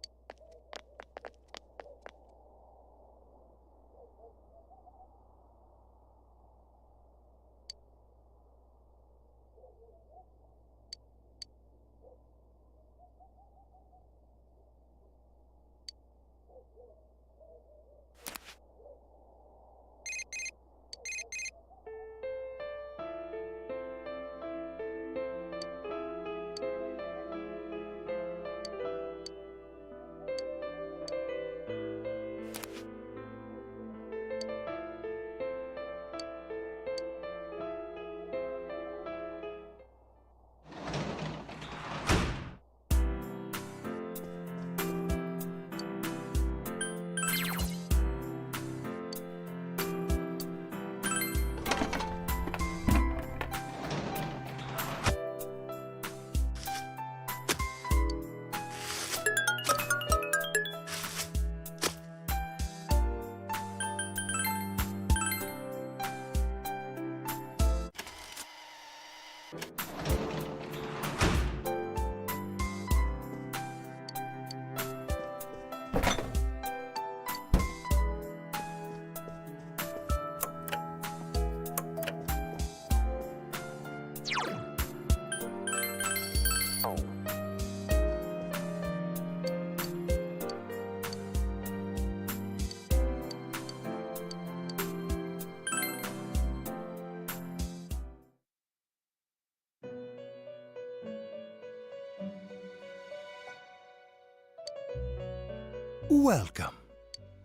Welcome.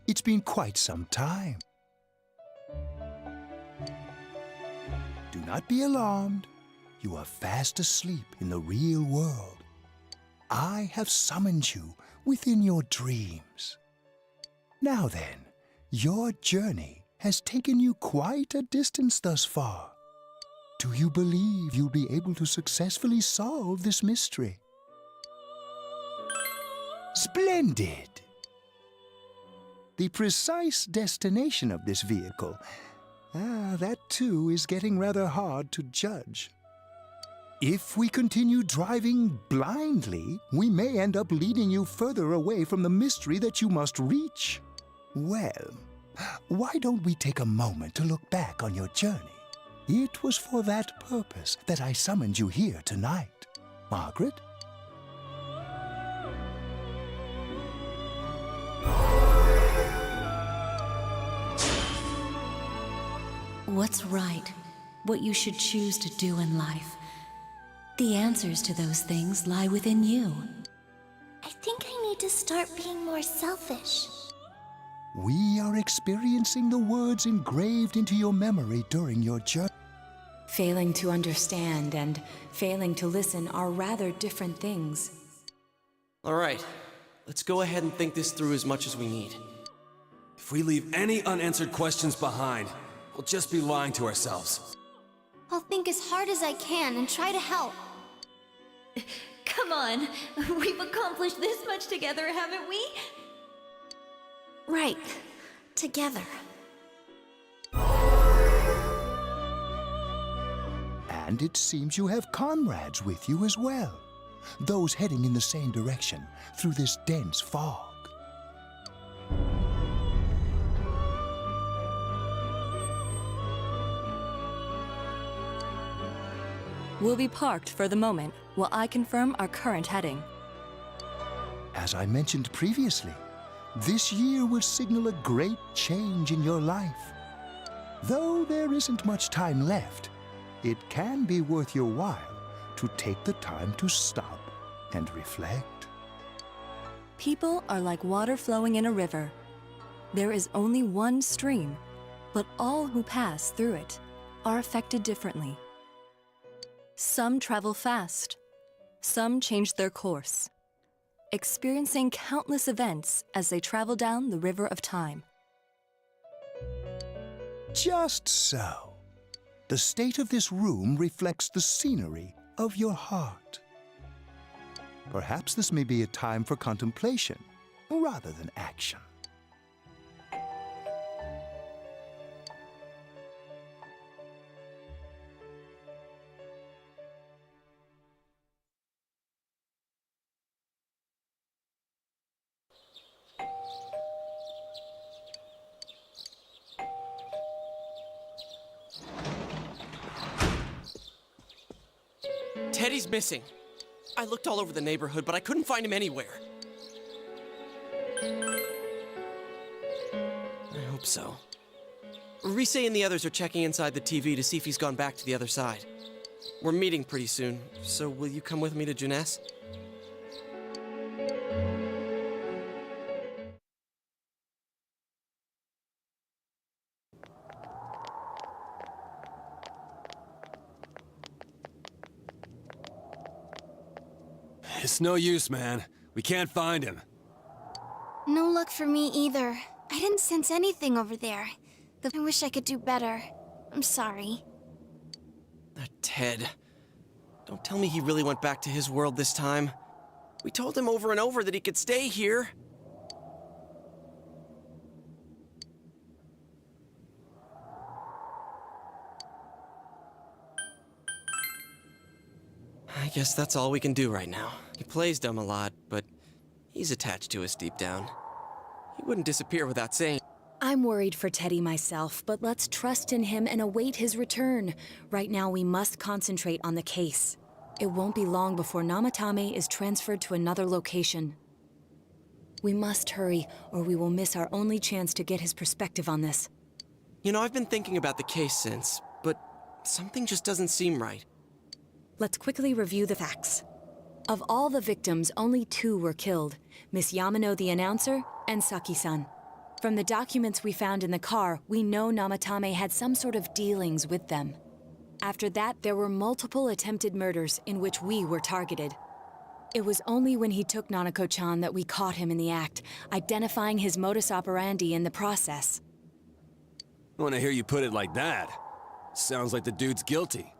It's been quite some time. Do not be alarmed. You are fast asleep in the real world. I have summoned you within your dreams. Now then, your journey has taken you quite a distance thus far. Do you believe you'll be able to successfully solve this mystery? Splendid! The precise destination of this vehicle, that too is getting rather hard to judge. If we continue driving blindly, we may end up leading you further away from the mystery that you must reach. Well, why don't we take a moment to look back on your journey? It was for that purpose that I summoned you here tonight. Margaret? What's right? What you should choose to do in life? The answers to those things lie within you. I think I need to start being more selfish. We are experiencing the words engraved into your memory during your journey. Failing to understand and failing to listen are rather different things. All right, let's go ahead and think this through as much as we need. If we leave any unanswered questions behind, we'll just be lying to ourselves. I'll think as hard as I can and try to help. Come on, we've accomplished this much together, haven't we? Right. Together. And it seems you have comrades with you as well. Those heading in the same direction through this dense fog. We'll be parked for the moment while I confirm our current heading. As I mentioned previously, this year will signal a great change in your life. Though there isn't much time left, it can be worth your while to take the time to stop and reflect. People are like water flowing in a river. There is only one stream, but all who pass through it are affected differently. Some travel fast, some change their course, experiencing countless events as they travel down the river of time. Just so. The state of this room reflects the scenery of your heart. Perhaps this may be a time for contemplation rather than action. Teddy's missing. I looked all over the neighborhood, but I couldn't find him anywhere. I hope so. Rise and the others are checking inside the TV to see if he's gone back to the other side. We're meeting pretty soon, so will you come with me to Jeunesse? It's no use, man. We can't find him. No luck for me either. I didn't sense anything over there. I wish I could do better. I'm sorry. Ted. Don't tell me he really went back to his world this time. We told him over and over that he could stay here. I guess that's all we can do right now. He plays dumb a lot, but he's attached to us deep down. He wouldn't disappear without saying. I'm worried for Teddy myself, but let's trust in him and await his return. Right now, we must concentrate on the case. It won't be long before Namatame is transferred to another location. We must hurry, or we will miss our only chance to get his perspective on this. You know, I've been thinking about the case since, but something just doesn't seem right. Let's quickly review the facts. Of all the victims, only 2 were killed, Miss Yamano the announcer and Saki-san. From the documents we found in the car, we know Namatame had some sort of dealings with them. After that, there were multiple attempted murders in which we were targeted. It was only when he took Nanako-chan that we caught him in the act, identifying his modus operandi in the process. When I hear you put it like that, sounds like the dude's guilty.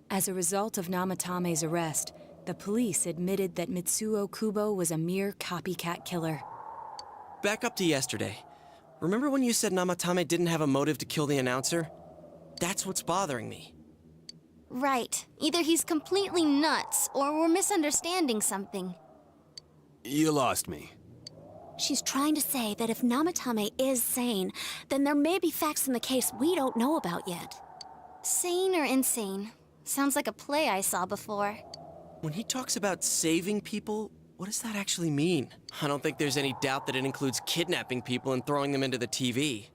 As a result of Namatame's arrest, the police admitted that Mitsuo Kubo was a mere copycat killer. Back up to yesterday. Remember when you said Namatame didn't have a motive to kill the announcer? That's what's bothering me. Right. Either he's completely nuts, or we're misunderstanding something. You lost me. She's trying to say that if Namatame is sane, then there may be facts in the case we don't know about yet. Sane or insane? Sounds like a play I saw before. When he talks about saving people, what does that actually mean? I don't think there's any doubt that it includes kidnapping people and throwing them into the TV.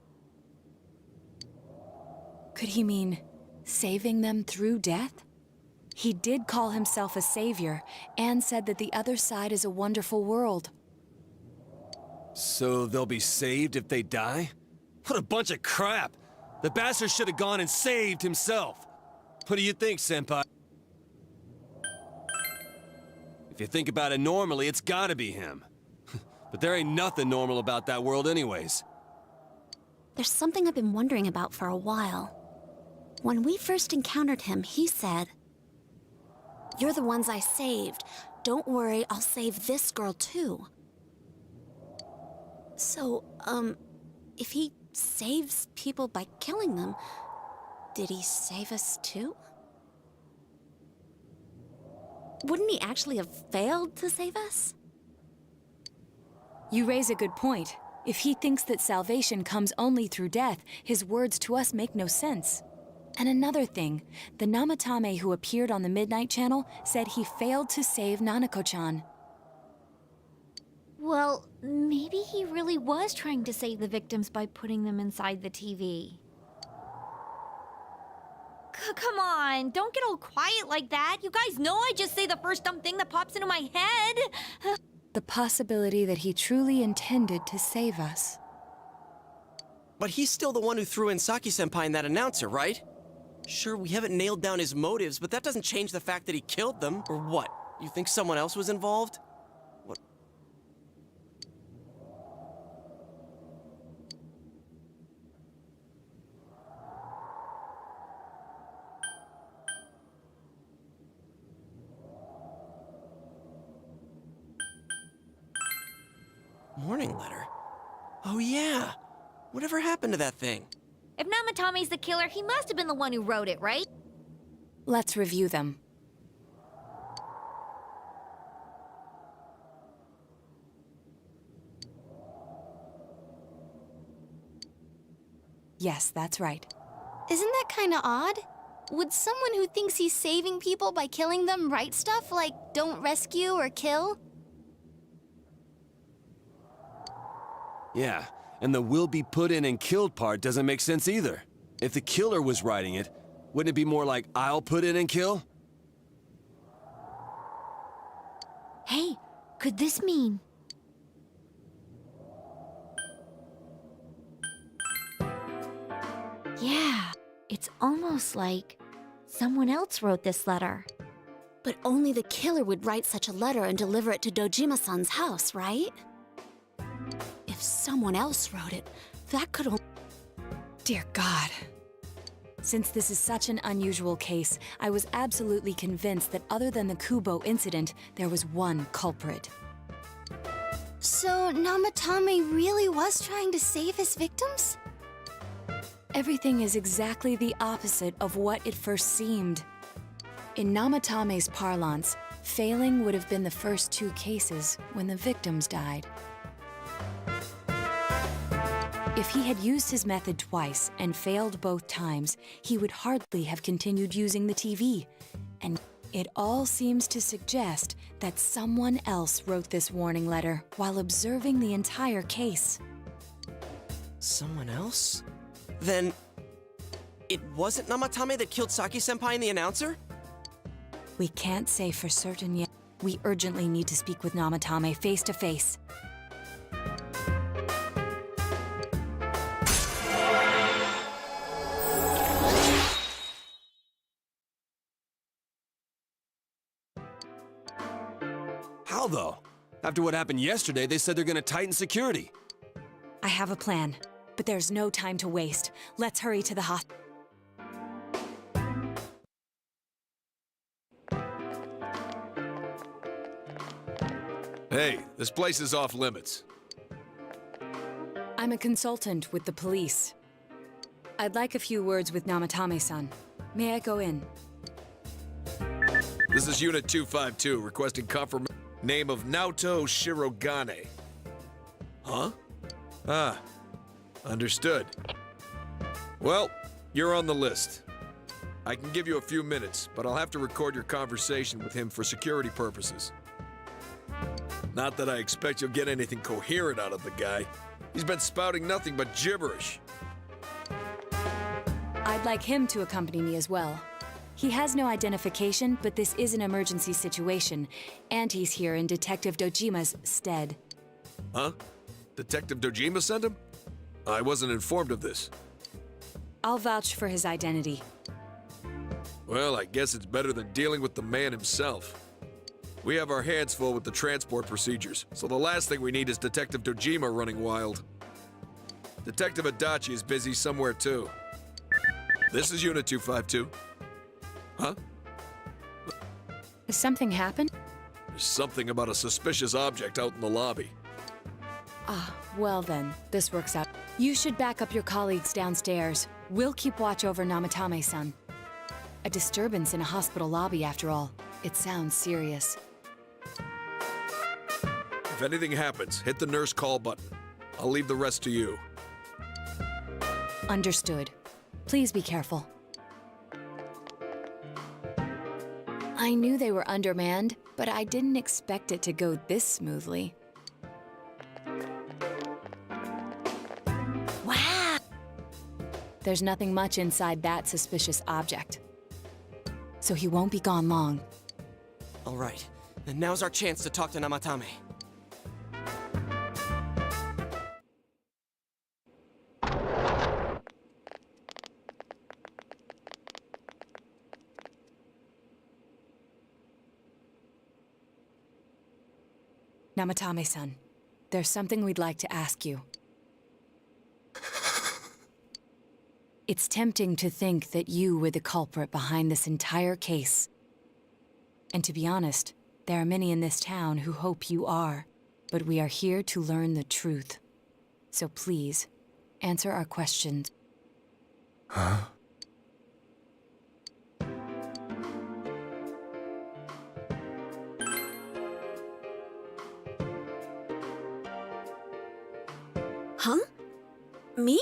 Could he mean saving them through death? He did call himself a savior and said that the other side is a wonderful world. So they'll be saved if they die? What a bunch of crap! The bastard should have gone and saved himself. What do you think, Senpai? If you think about it normally, it's gotta be him. But there ain't nothing normal about that world anyways. There's something I've been wondering about for a while. When we first encountered him, he said, "You're the ones I saved. Don't worry, I'll save this girl too." So, if he saves people by killing them, did he save us too? Wouldn't he actually have failed to save us? You raise a good point. If he thinks that salvation comes only through death, his words to us make no sense. And another thing, the Namatame who appeared on the Midnight Channel said he failed to save Nanako-chan. Well, maybe he really was trying to save the victims by putting them inside the TV. Come on, don't get all quiet like that. You guys know I just say the first dumb thing that pops into my head. The possibility that he truly intended to save us. But he's still the one who threw in Saki-senpai and that announcer, right? Sure, we haven't nailed down his motives, but that doesn't change the fact that he killed them. Or what? You think someone else was involved? What? Morning letter? Oh yeah! Whatever happened to that thing? If Namatame's the killer, he must have been the one who wrote it, right? Let's review them. Yes, that's right. Isn't that kinda odd? Would someone who thinks he's saving people by killing them write stuff like, "Don't rescue or kill"? Yeah, and the "will be put in and killed" part doesn't make sense either. If the killer was writing it, wouldn't it be more like, "I'll put in and kill"? Hey, could this mean... Yeah, it's almost like someone else wrote this letter. But only the killer would write such a letter and deliver it to Dojima-san's house, right? If someone else wrote it, that could only... Dear God. Since this is such an unusual case, I was absolutely convinced that other than the Kubo incident, there was one culprit. So Namatame really was trying to save his victims? Everything is exactly the opposite of what it first seemed. In Namatame's parlance, failing would have been the first 2 cases when the victims died. If he had used his method twice and failed both times, he would hardly have continued using the TV. And it all seems to suggest that someone else wrote this warning letter while observing the entire case. Someone else? Then... it wasn't Namatame that killed Saki-senpai and the announcer? We can't say for certain yet. We urgently need to speak with Namatame face to face. How though? After what happened yesterday, they said they're gonna tighten security. I have a plan, but there's no time to waste. Let's hurry to the hospital. Hey, this place is off limits. I'm a consultant with the police. I'd like a few words with Namatame-san. May I go in? This is Unit 252, requesting confirmation. Name of Naoto Shirogane. Huh? Ah, understood. Well, you're on the list. I can give you a few minutes, but I'll have to record your conversation with him for security purposes. Not that I expect you'll get anything coherent out of the guy. He's been spouting nothing but gibberish. I'd like him to accompany me as well. He has no identification, but this is an emergency situation, and he's here in Detective Dojima's stead. Huh? Detective Dojima sent him? I wasn't informed of this. I'll vouch for his identity. Well, I guess it's better than dealing with the man himself. We have our hands full with the transport procedures, so the last thing we need is Detective Dojima running wild. Detective Adachi is busy somewhere too. This is Unit 252. Huh? Has something happened? There's something about a suspicious object out in the lobby. Ah, well then, this works out. You should back up your colleagues downstairs. We'll keep watch over Namatame-san. A disturbance in a hospital lobby, after all. It sounds serious. If anything happens, hit the nurse call button. I'll leave the rest to you. Understood. Please be careful. I knew they were undermanned, but I didn't expect it to go this smoothly. Wow! There's nothing much inside that suspicious object. So he won't be gone long. All right, then now's our chance to talk to Namatame. Namatame-san, there's something we'd like to ask you. It's tempting to think that you were the culprit behind this entire case. And to be honest, there are many in this town who hope you are. But we are here to learn the truth. So please, answer our questions. Huh? Huh? Me?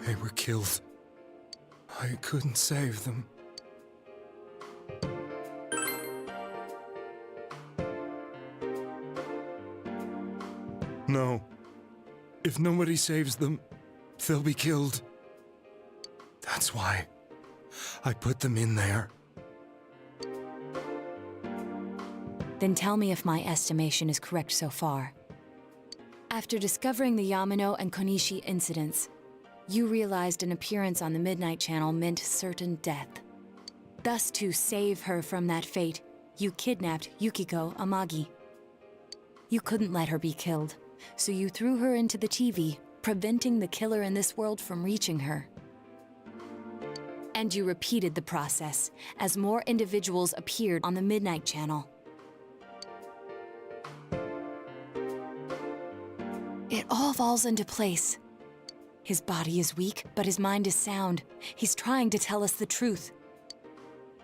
They were killed. I couldn't save them. No. If nobody saves them, they'll be killed. That's why I put them in there. Then tell me if my estimation is correct so far. After discovering the Yamano and Konishi incidents, you realized an appearance on the Midnight Channel meant certain death. Thus, to save her from that fate, you kidnapped Yukiko Amagi. You couldn't let her be killed, so you threw her into the TV, preventing the killer in this world from reaching her. And you repeated the process as more individuals appeared on the Midnight Channel. It all falls into place. His body is weak, but his mind is sound. He's trying to tell us the truth.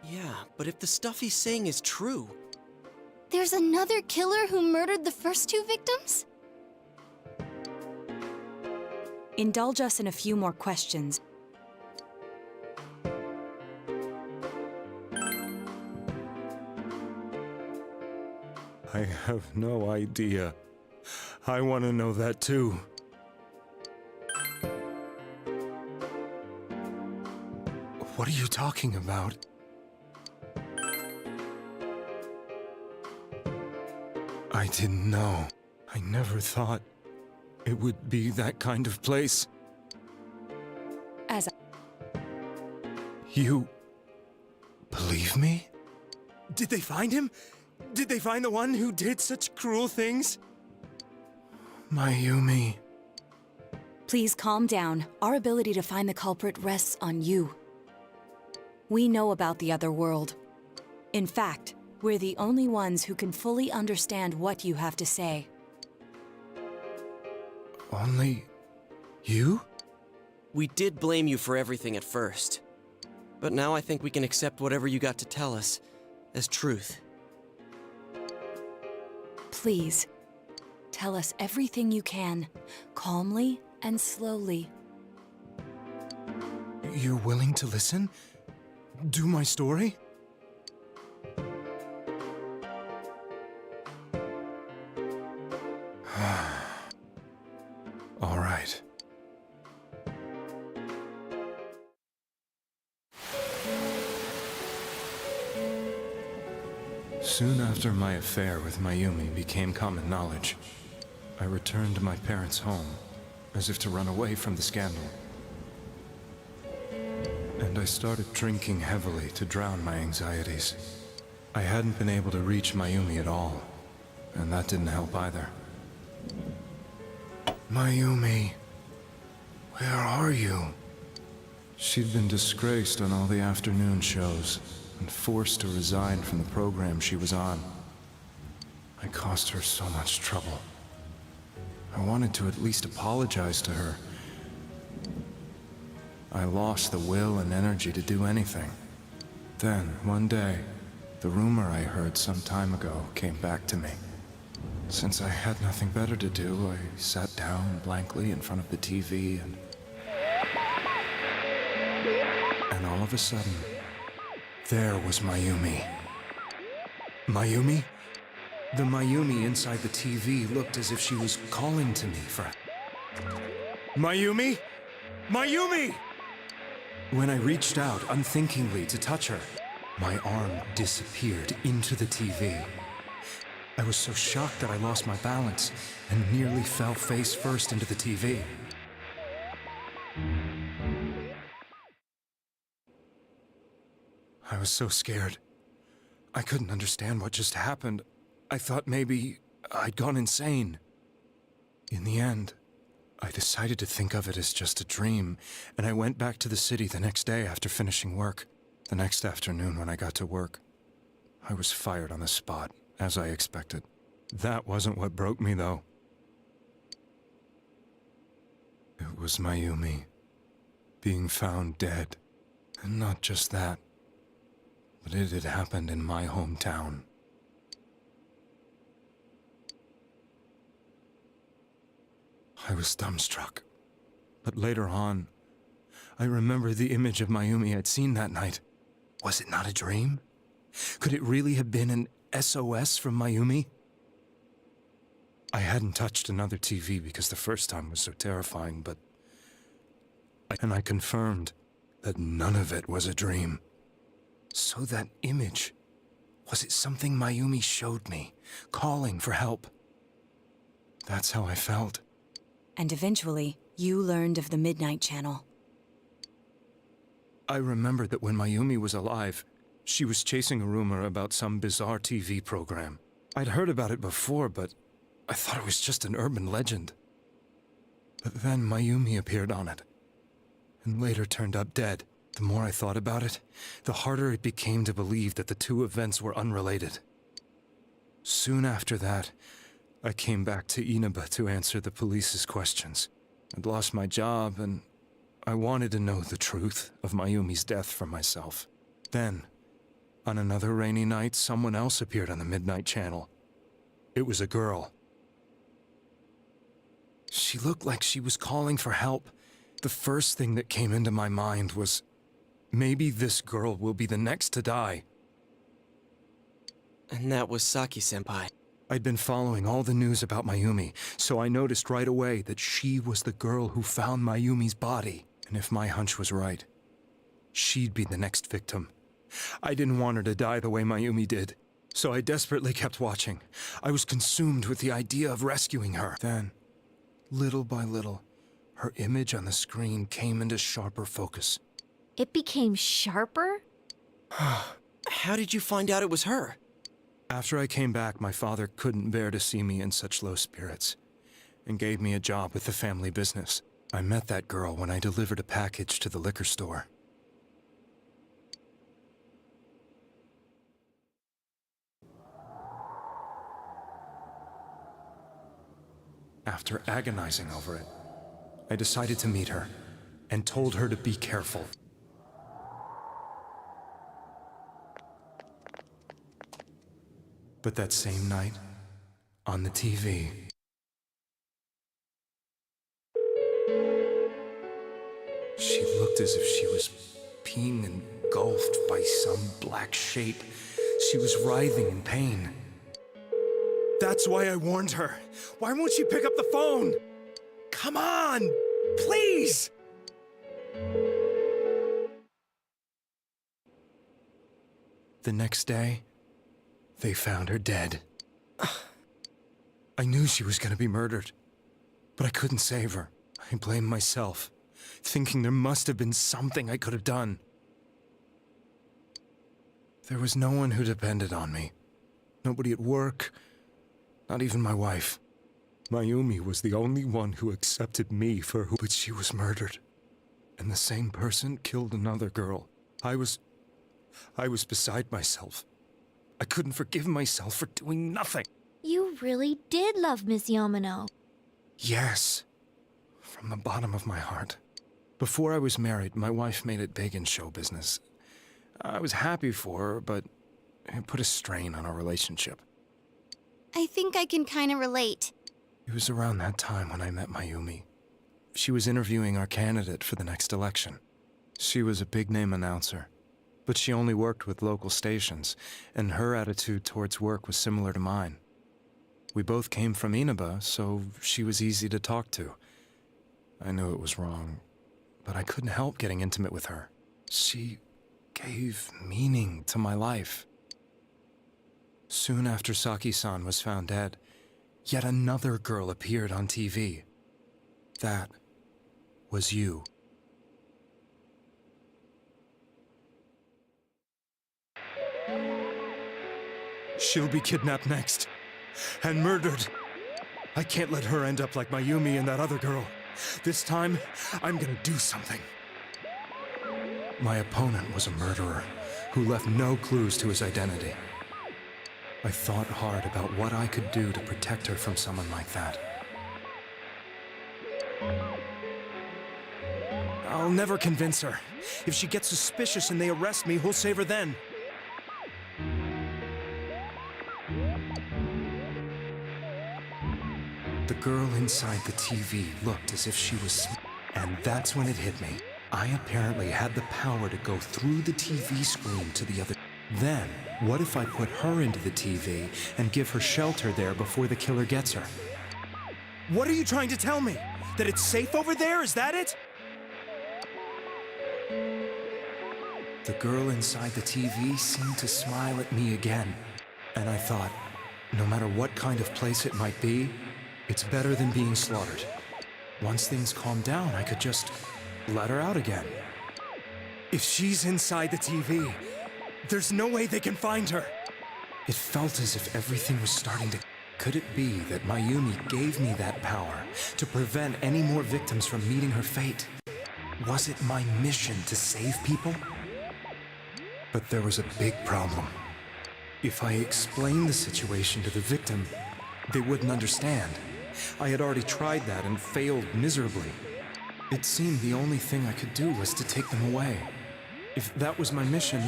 Yeah, but if the stuff he's saying is true... There's another killer who murdered the first two victims? Indulge us in a few more questions. I have no idea. I want to know that too. What are you talking about? I didn't know. I never thought it would be that kind of place. You believe me? Did they find him? Did they find the one who did such cruel things? Mayumi. Please calm down. Our ability to find the culprit rests on you. We know about the other world. In fact, we're the only ones who can fully understand what you have to say. Only you? We did blame you for everything at first. But now I think we can accept whatever you got to tell us as truth. Please, tell us everything you can, calmly and slowly. You're willing to listen? Do my story? All right. Soon after my affair with Mayumi became common knowledge, I returned to my parents' home, as if to run away from the scandal. And I started drinking heavily to drown my anxieties. I hadn't been able to reach Mayumi at all, and that didn't help either. Mayumi, where are you? She'd been disgraced on all the afternoon shows and forced to resign from the program she was on. I caused her so much trouble. I wanted to at least apologize to her. I lost the will and energy to do anything. Then, one day, the rumor I heard some time ago came back to me. Since I had nothing better to do, I sat down blankly in front of the TV and all of a sudden, there was Mayumi. Mayumi? The Mayumi inside the TV looked as if she was calling to me for... Mayumi? Mayumi! When I reached out unthinkingly to touch her, my arm disappeared into the TV. I was so shocked that I lost my balance and nearly fell face first into the TV. I was so scared. I couldn't understand what just happened. I thought maybe I'd gone insane. In the end, I decided to think of it as just a dream, and I went back to the city the next day after finishing work. The next afternoon when I got to work, I was fired on the spot, as I expected. That wasn't what broke me, though. It was Mayumi being found dead. And not just that, but it had happened in my hometown. I was dumbstruck. But later on, I remembered the image of Mayumi I'd seen that night. Was it not a dream? Could it really have been an SOS from Mayumi? I hadn't touched another TV because the first time was so terrifying, but... I confirmed that none of it was a dream. So that image, was it something Mayumi showed me, calling for help? That's how I felt. And eventually, you learned of the Midnight Channel. I remembered that when Mayumi was alive, she was chasing a rumor about some bizarre TV program. I'd heard about it before, but I thought it was just an urban legend. But then Mayumi appeared on it, and later turned up dead. The more I thought about it, the harder it became to believe that the two events were unrelated. Soon after that, I came back to Inaba to answer the police's questions. I'd lost my job, and I wanted to know the truth of Mayumi's death for myself. Then, on another rainy night, someone else appeared on the Midnight Channel. It was a girl. She looked like she was calling for help. The first thing that came into my mind was, maybe this girl will be the next to die. And that was Saki-senpai. I'd been following all the news about Mayumi, so I noticed right away that she was the girl who found Mayumi's body. And if my hunch was right, she'd be the next victim. I didn't want her to die the way Mayumi did, so I desperately kept watching. I was consumed with the idea of rescuing her. Then, little by little, her image on the screen came into sharper focus. It became sharper? How did you find out it was her? After I came back, my father couldn't bear to see me in such low spirits, and gave me a job with the family business. I met that girl when I delivered a package to the liquor store. After agonizing over it, I decided to meet her, and told her to be careful. But that same night, on the TV, she looked as if she was being engulfed by some black shape. She was writhing in pain. That's why I warned her. Why won't she pick up the phone? Come on, please! The next day, they found her dead. I knew she was going to be murdered, but I couldn't save her. I blamed myself, thinking there must have been something I could have done. There was no one who depended on me. Nobody at work, not even my wife. Mayumi was the only one who accepted me for who, but she was murdered. And the same person killed another girl. I was beside myself. I couldn't forgive myself for doing nothing. You really did love Miss Yamano. Yes, from the bottom of my heart. Before I was married, my wife made it big in show business. I was happy for her, but it put a strain on our relationship. I think I can kind of relate. It was around that time when I met Mayumi. She was interviewing our candidate for the next election. She was a big-name announcer, but she only worked with local stations, and her attitude towards work was similar to mine. We both came from Inaba, so she was easy to talk to. I knew it was wrong, but I couldn't help getting intimate with her. She gave meaning to my life. Soon after Saki-san was found dead, yet another girl appeared on TV. That was you. She'll be kidnapped next, and murdered. I can't let her end up like Mayumi and that other girl. This time, I'm gonna do something. My opponent was a murderer who left no clues to his identity. I thought hard about what I could do to protect her from someone like that. I'll never convince her. If she gets suspicious and they arrest me, who'll save her then? The girl inside the TV looked as if she was... And that's when it hit me. I apparently had the power to go through the TV screen to the other... Then, what if I put her into the TV and give her shelter there before the killer gets her? What are you trying to tell me? That it's safe over there? Is that it? The girl inside the TV seemed to smile at me again. And I thought, no matter what kind of place it might be, it's better than being slaughtered. Once things calm down, I could just let her out again. If she's inside the TV, there's no way they can find her. It felt as if everything was starting to... Could it be that Mayumi gave me that power to prevent any more victims from meeting her fate? Was it my mission to save people? But there was a big problem. If I explained the situation to the victim, they wouldn't understand. I had already tried that and failed miserably. It seemed the only thing I could do was to take them away. If that was my mission,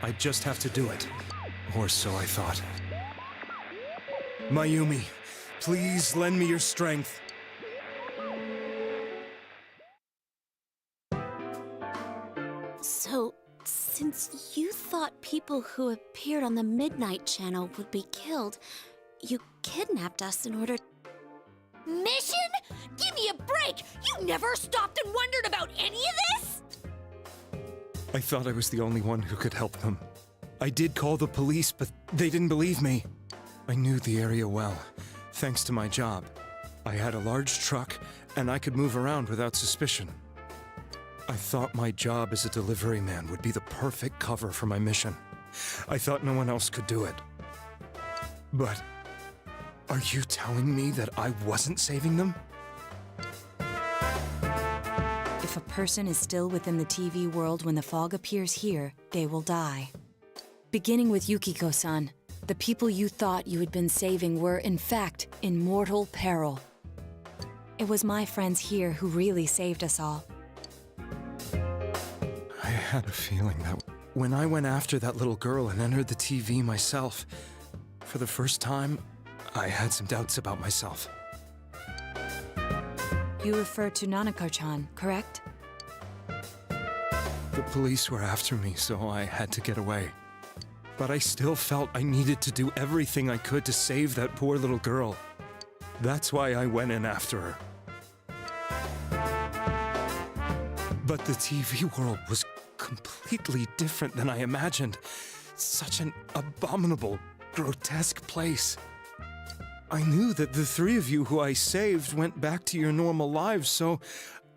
I'd just have to do it. Or so I thought. Mayumi, please lend me your strength. So, since you thought people who appeared on the Midnight Channel would be killed, you kidnapped us in order... Mission? Give me a break! You never stopped and wondered about any of this? I thought I was the only one who could help them. I did call the police, but they didn't believe me. I knew the area well, thanks to my job. I had a large truck, and I could move around without suspicion. I thought my job as a delivery man would be the perfect cover for my mission. I thought no one else could do it. But are you telling me that I wasn't saving them? If a person is still within the TV world when the fog appears here, they will die. Beginning with Yukiko-san, the people you thought you had been saving were, in fact, in mortal peril. It was my friends here who really saved us all. I had a feeling that when I went after that little girl and entered the TV myself, for the first time, I had some doubts about myself. You refer to Nanako-chan, correct? The police were after me, so I had to get away. But I still felt I needed to do everything I could to save that poor little girl. That's why I went in after her. But the TV world was completely different than I imagined. Such an abominable, grotesque place. I knew that the three of you who I saved went back to your normal lives, so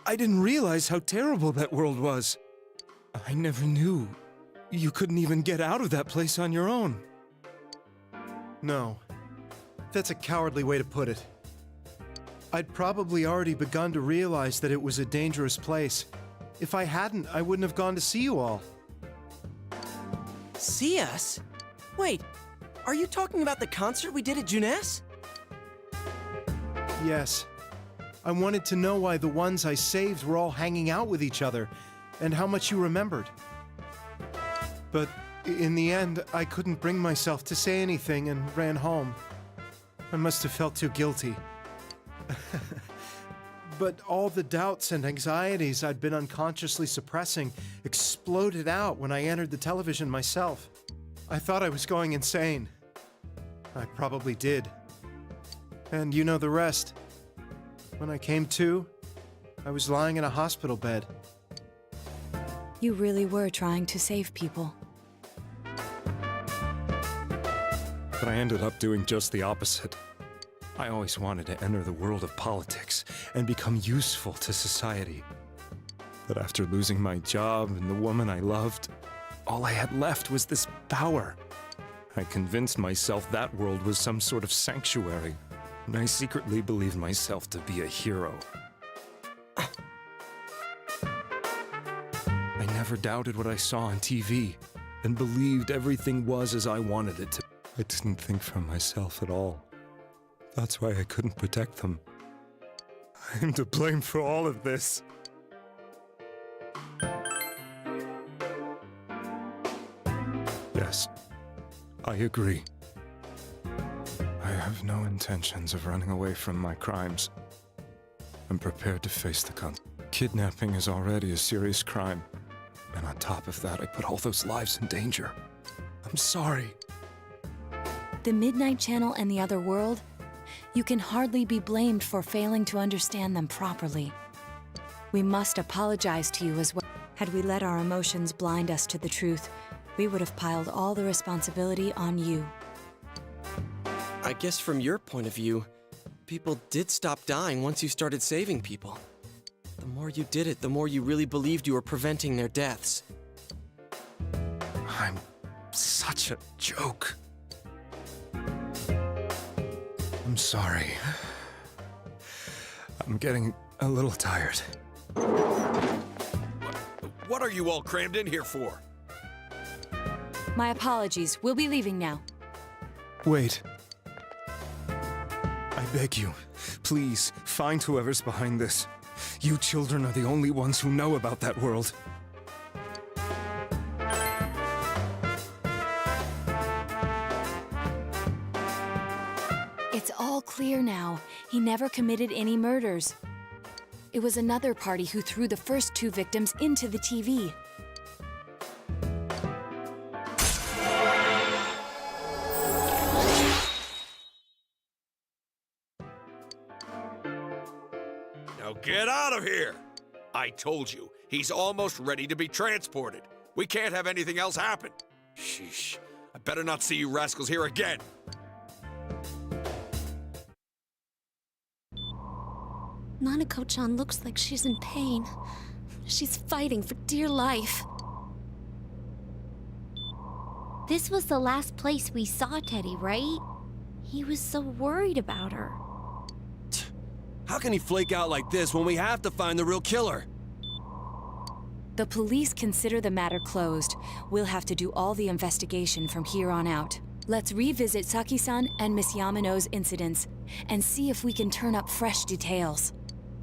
I didn't realize how terrible that world was. I never knew you couldn't even get out of that place on your own. No, that's a cowardly way to put it. I'd probably already begun to realize that it was a dangerous place. If I hadn't, I wouldn't have gone to see you all. See us? Wait, are you talking about the concert we did at Junes? Yes. I wanted to know why the ones I saved were all hanging out with each other, and how much you remembered. But in the end, I couldn't bring myself to say anything and ran home. I must have felt too guilty. But all the doubts and anxieties I'd been unconsciously suppressing exploded out when I entered the television myself. I thought I was going insane. I probably did. And you know the rest. When I came to, I was lying in a hospital bed. You really were trying to save people. But I ended up doing just the opposite. I always wanted to enter the world of politics and become useful to society. But after losing my job and the woman I loved, all I had left was this power. I convinced myself that world was some sort of sanctuary, and I secretly believed myself to be a hero. I never doubted what I saw on TV, and believed everything was as I wanted it to. I didn't think for myself at all. That's why I couldn't protect them. I'm to blame for all of this. Yes, I agree. I have no intentions of running away from my crimes. I'm prepared to face the consequences. Kidnapping is already a serious crime. And on top of that, I put all those lives in danger. I'm sorry. The Midnight Channel and the other world, you can hardly be blamed for failing to understand them properly. We must apologize to you as well. Had we let our emotions blind us to the truth, we would have piled all the responsibility on you. I guess from your point of view, people did stop dying once you started saving people. The more you did it, the more you really believed you were preventing their deaths. I'm such a joke. I'm sorry. I'm getting a little tired. What are you all crammed in here for? My apologies. We'll be leaving now. Wait. I beg you, please, find whoever's behind this. You children are the only ones who know about that world. It's all clear now. He never committed any murders. It was another party who threw the first two victims into the TV. Now get out of here! I told you, he's almost ready to be transported. We can't have anything else happen. Sheesh. I better not see you rascals here again. Nanako-chan looks like she's in pain. She's fighting for dear life. This was the last place we saw Teddy, right? He was so worried about her. How can he flake out like this when we have to find the real killer? The police consider the matter closed. We'll have to do all the investigation from here on out. Let's revisit Saki-san and Miss Yamano's incidents and see if we can turn up fresh details.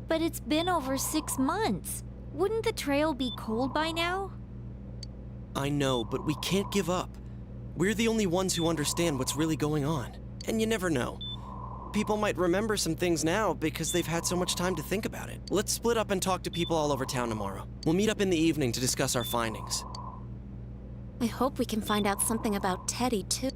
But it's been over 6 months. Wouldn't the trail be cold by now? I know, but we can't give up. We're the only ones who understand what's really going on. And you never know. People might remember some things now because they've had so much time to think about it. Let's split up and talk to people all over town tomorrow. We'll meet up in the evening to discuss our findings. I hope we can find out something about Teddy, too.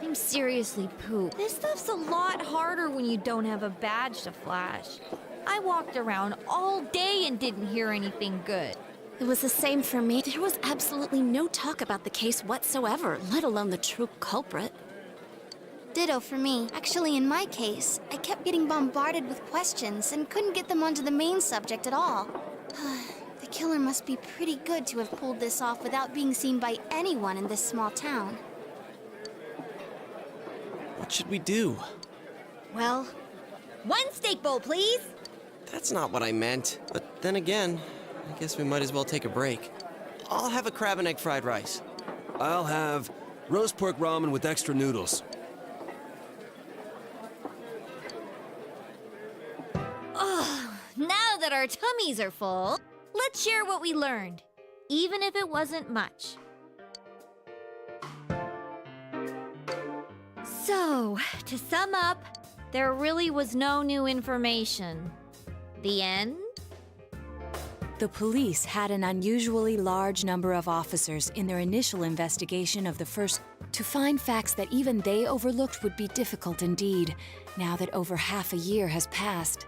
I'm seriously pooped. This stuff's a lot harder when you don't have a badge to flash. I walked around all day and didn't hear anything good. It was the same for me. There was absolutely no talk about the case whatsoever, let alone the true culprit. Ditto for me. Actually, in my case, I kept getting bombarded with questions and couldn't get them onto the main subject at all. The killer must be pretty good to have pulled this off without being seen by anyone in this small town. What should we do? Well, one steak bowl, please. That's not what I meant. But then again, I guess we might as well take a break. I'll have a crab and egg fried rice. I'll have roast pork ramen with extra noodles. Now that our tummies are full, let's share what we learned, even if it wasn't much. So, to sum up, there really was no new information. The end? The police had an unusually large number of officers in their initial investigation of the first. To find facts that even they overlooked would be difficult indeed, now that over half a year has passed.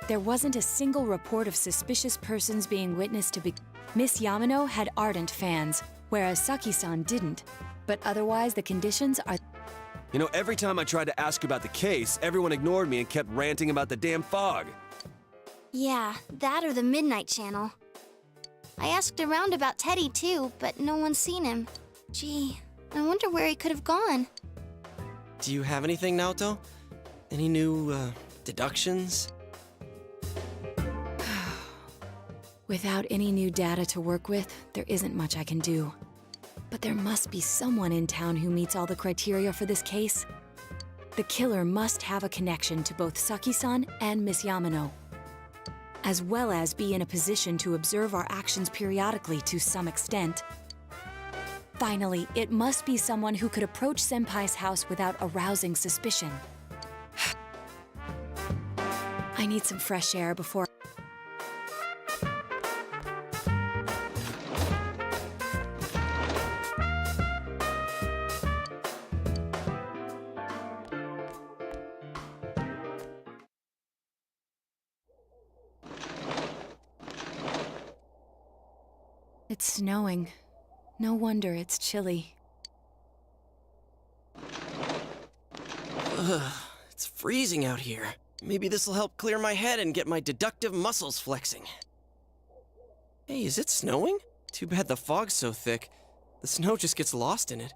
There wasn't a single report of suspicious persons being witnessed to be. Miss Yamano had ardent fans, whereas Saki-san didn't. But otherwise, the conditions are. You know, every time I tried to ask about the case, everyone ignored me and kept ranting about the damn fog. Yeah, that or the Midnight Channel. I asked around about Teddy too, but no one's seen him. Gee, I wonder where he could have gone. Do you have anything, Naoto? Any new, deductions? Without any new data to work with, there isn't much I can do. But there must be someone in town who meets all the criteria for this case. The killer must have a connection to both Saki-san and Miss Yamano, as well as be in a position to observe our actions periodically to some extent. Finally, it must be someone who could approach Senpai's house without arousing suspicion. I need some fresh air before... It's snowing. No wonder it's chilly. Ugh, it's freezing out here. Maybe this'll help clear my head and get my deductive muscles flexing. Hey, is it snowing? Too bad the fog's so thick. The snow just gets lost in it.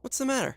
What's the matter?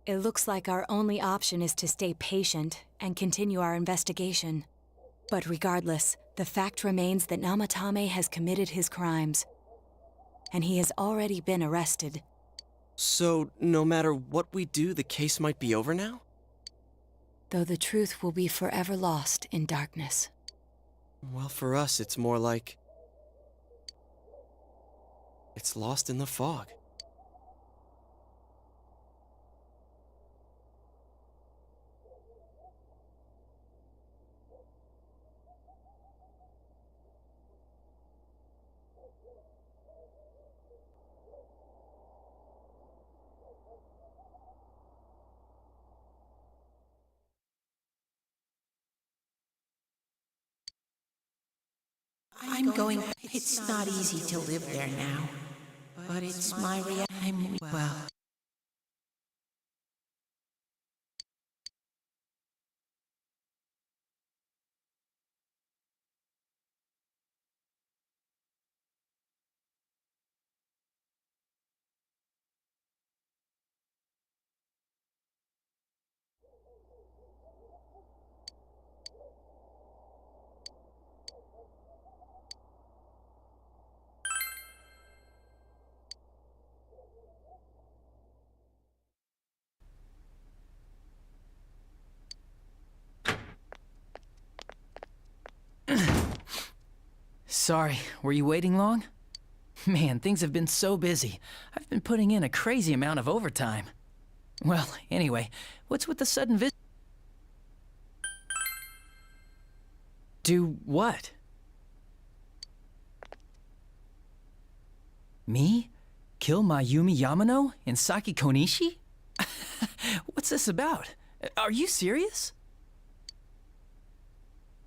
It looks like our only option is to stay patient and continue our investigation. But regardless, the fact remains that Namatame has committed his crimes, and he has already been arrested. So, no matter what we do, the case might be over now? Though the truth will be forever lost in darkness. Well, for us, it's more like... it's lost in the fog. I'm going. It's not easy to live there now, but it's my reality. Well. Sorry, were you waiting long? Man, things have been so busy. I've been putting in a crazy amount of overtime. Well, anyway, what's with the sudden visit? Do what? Me? Kill Mayumi Yamano and Saki Konishi? What's this about? Are you serious?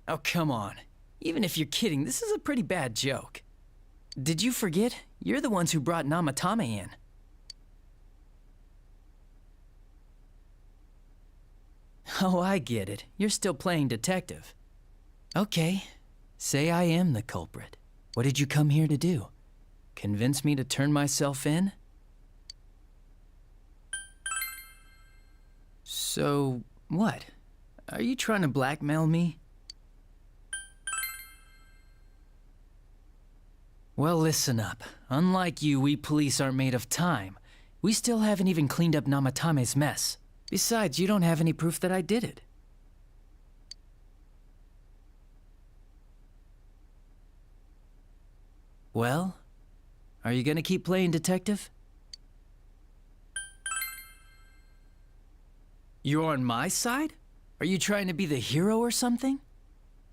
Oh, come on. Even if you're kidding, this is a pretty bad joke. Did you forget? You're the ones who brought Namatame in. Oh, I get it. You're still playing detective. Okay, say I am the culprit. What did you come here to do? Convince me to turn myself in? So, what? Are you trying to blackmail me? Well, listen up. Unlike you, we police aren't made of time. We still haven't even cleaned up Namatame's mess. Besides, you don't have any proof that I did it. Well, are you gonna keep playing detective? You're on my side? Are you trying to be the hero or something?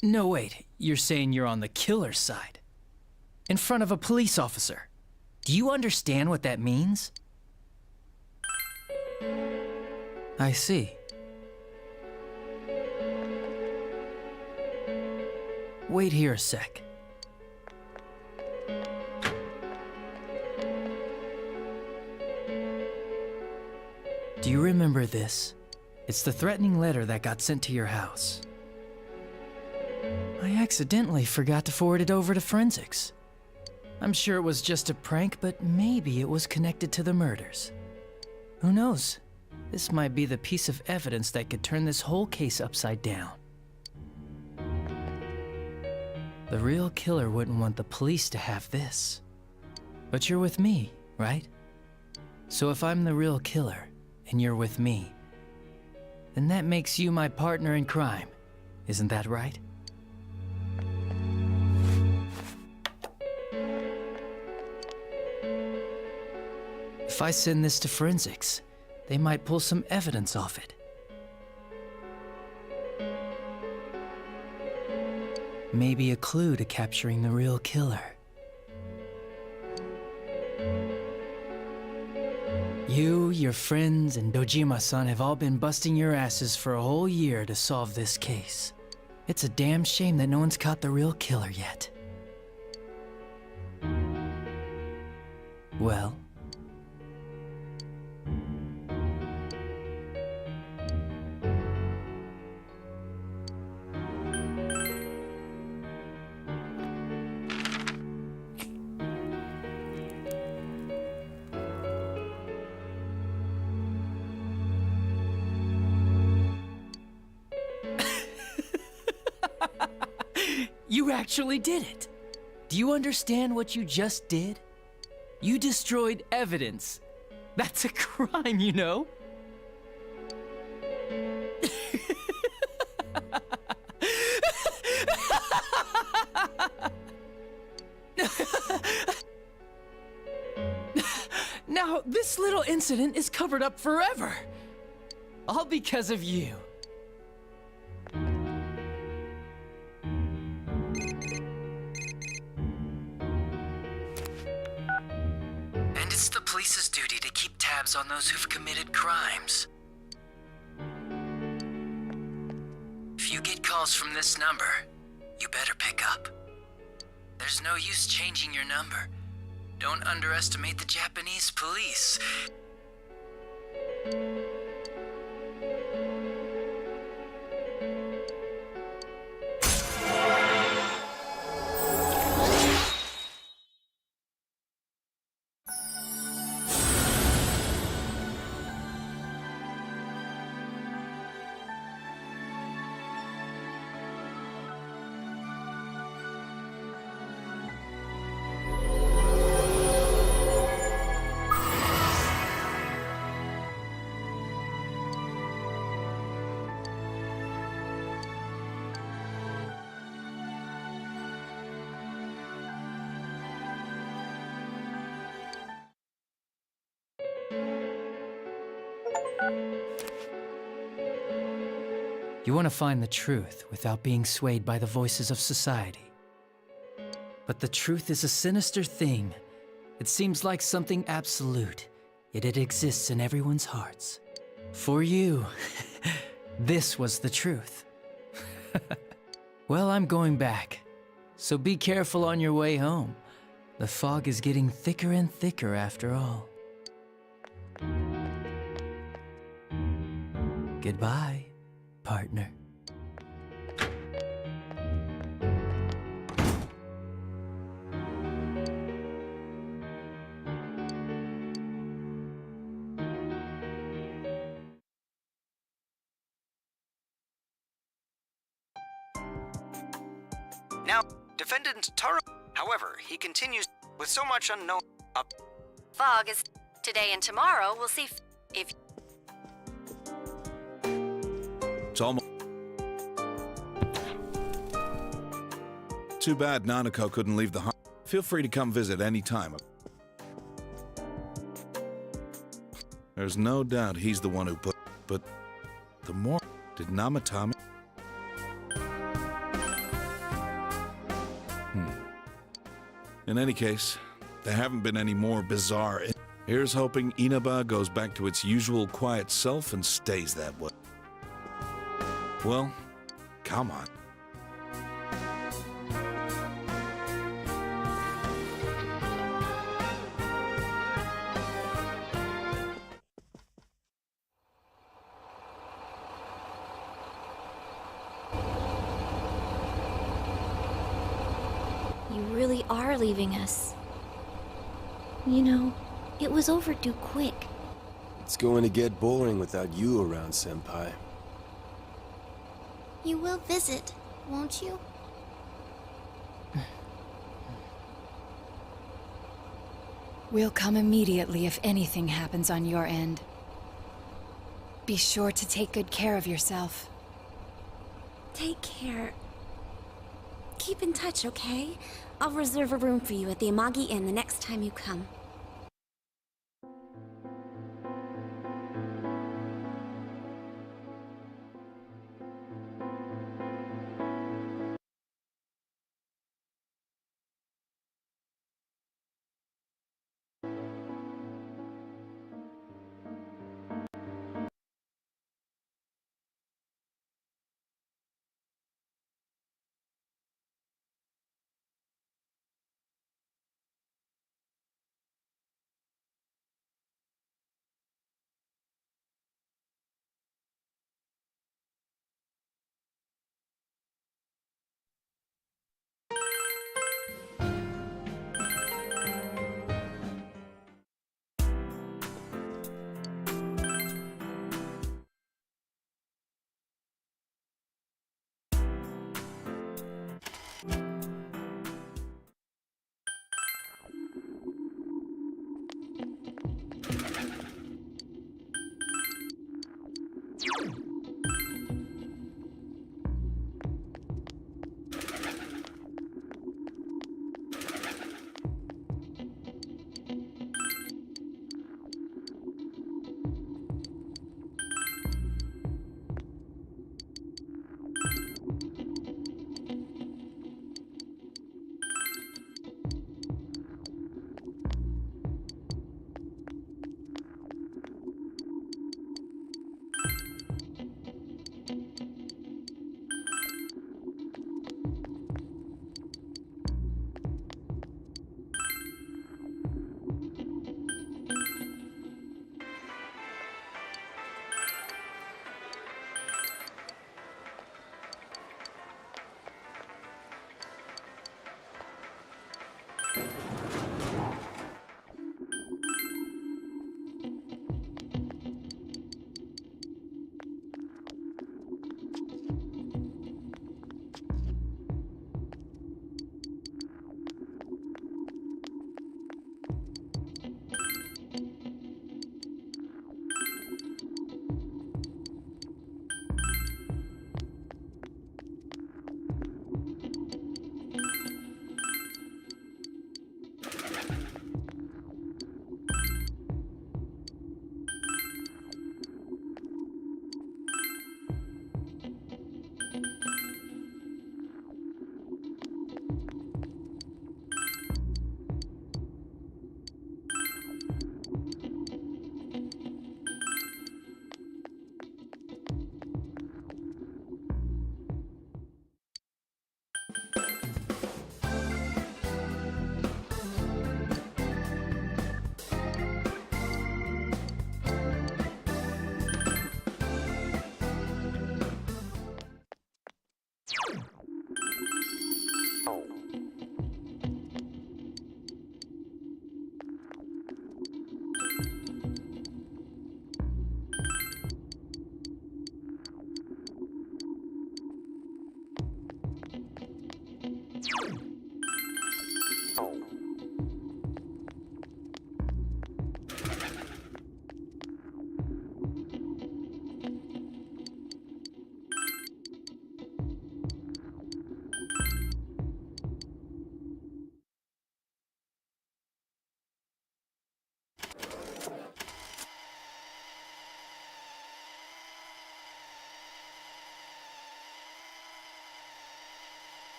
No, wait, you're saying you're on the killer's side. In front of a police officer. Do you understand what that means? I see. Wait here a sec. Do you remember this? It's the threatening letter that got sent to your house. I accidentally forgot to forward it over to forensics. I'm sure it was just a prank, but maybe it was connected to the murders. Who knows? This might be the piece of evidence that could turn this whole case upside down. The real killer wouldn't want the police to have this. But you're with me, right? So if I'm the real killer, and you're with me, then that makes you my partner in crime. Isn't that right? If I send this to forensics, they might pull some evidence off it. Maybe a clue to capturing the real killer. You, your friends, and Dojima-san have all been busting your asses for a whole year to solve this case. It's a damn shame that no one's caught the real killer yet. Well... You actually did it! Do you understand what you just did? You destroyed evidence. That's a crime, you know? Now, this little incident is covered up forever. All because of you. And it's the police's duty to keep tabs on those who've committed crimes. If you get calls from this number, you better pick up. There's no use changing your number. Don't underestimate the Japanese police. You want to find the truth without being swayed by the voices of society. But the truth is a sinister thing. It seems like something absolute, yet it exists in everyone's hearts. For you, this was the truth. Well, I'm going back, so be careful on your way home. The fog is getting thicker and thicker after all. Goodbye, partner. Now, defendant Taro. However, he continues with so much unknown. Fog is today and tomorrow. We'll see if It's almost... Too bad Nanako couldn't leave the... Feel free to come visit any time. There's no doubt he's the one who put... But the more... Did Namatame... In any case, there haven't been any more bizarre... Here's hoping Inaba goes back to its usual quiet self and stays that way. Well, come on. You really are leaving us. You know, it was overdue quick. It's going to get boring without you around, Senpai. You will visit, won't you? We'll come immediately if anything happens on your end. Be sure to take good care of yourself. Take care. Keep in touch, okay? I'll reserve a room for you at the Amagi Inn the next time you come.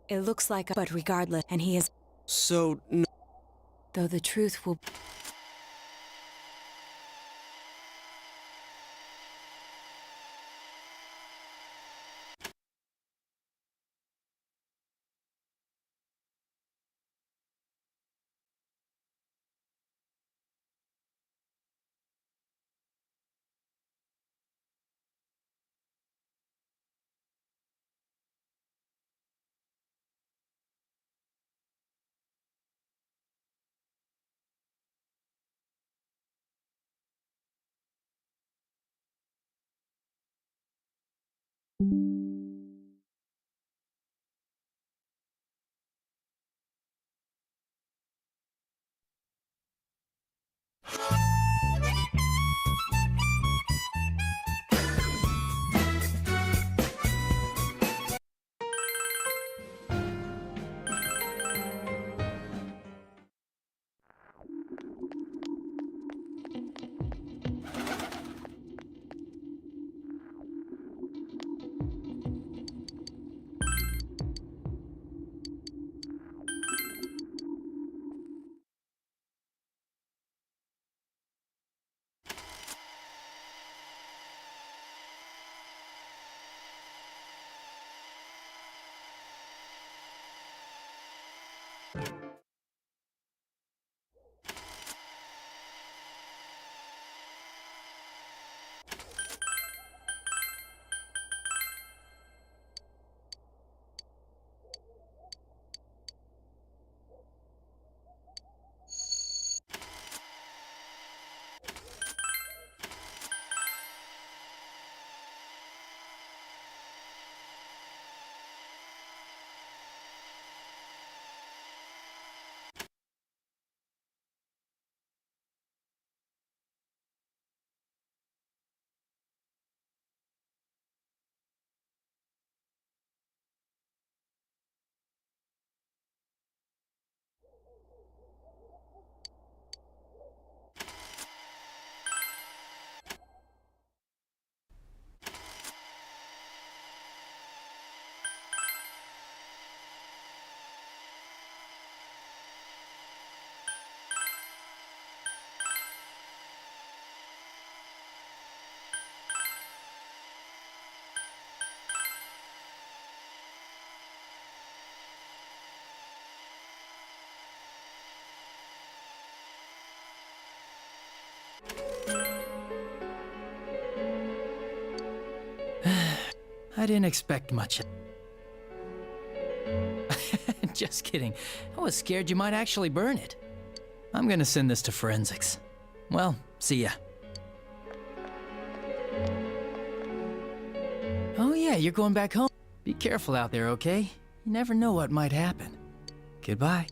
It looks like but regardless, and he is... So, Though the truth will... I didn't expect much. Just kidding. I was scared you might actually burn it. I'm gonna send this to forensics. Well, see ya. Oh yeah, you're going back home. Be careful out there, okay? You never know what might happen. Goodbye.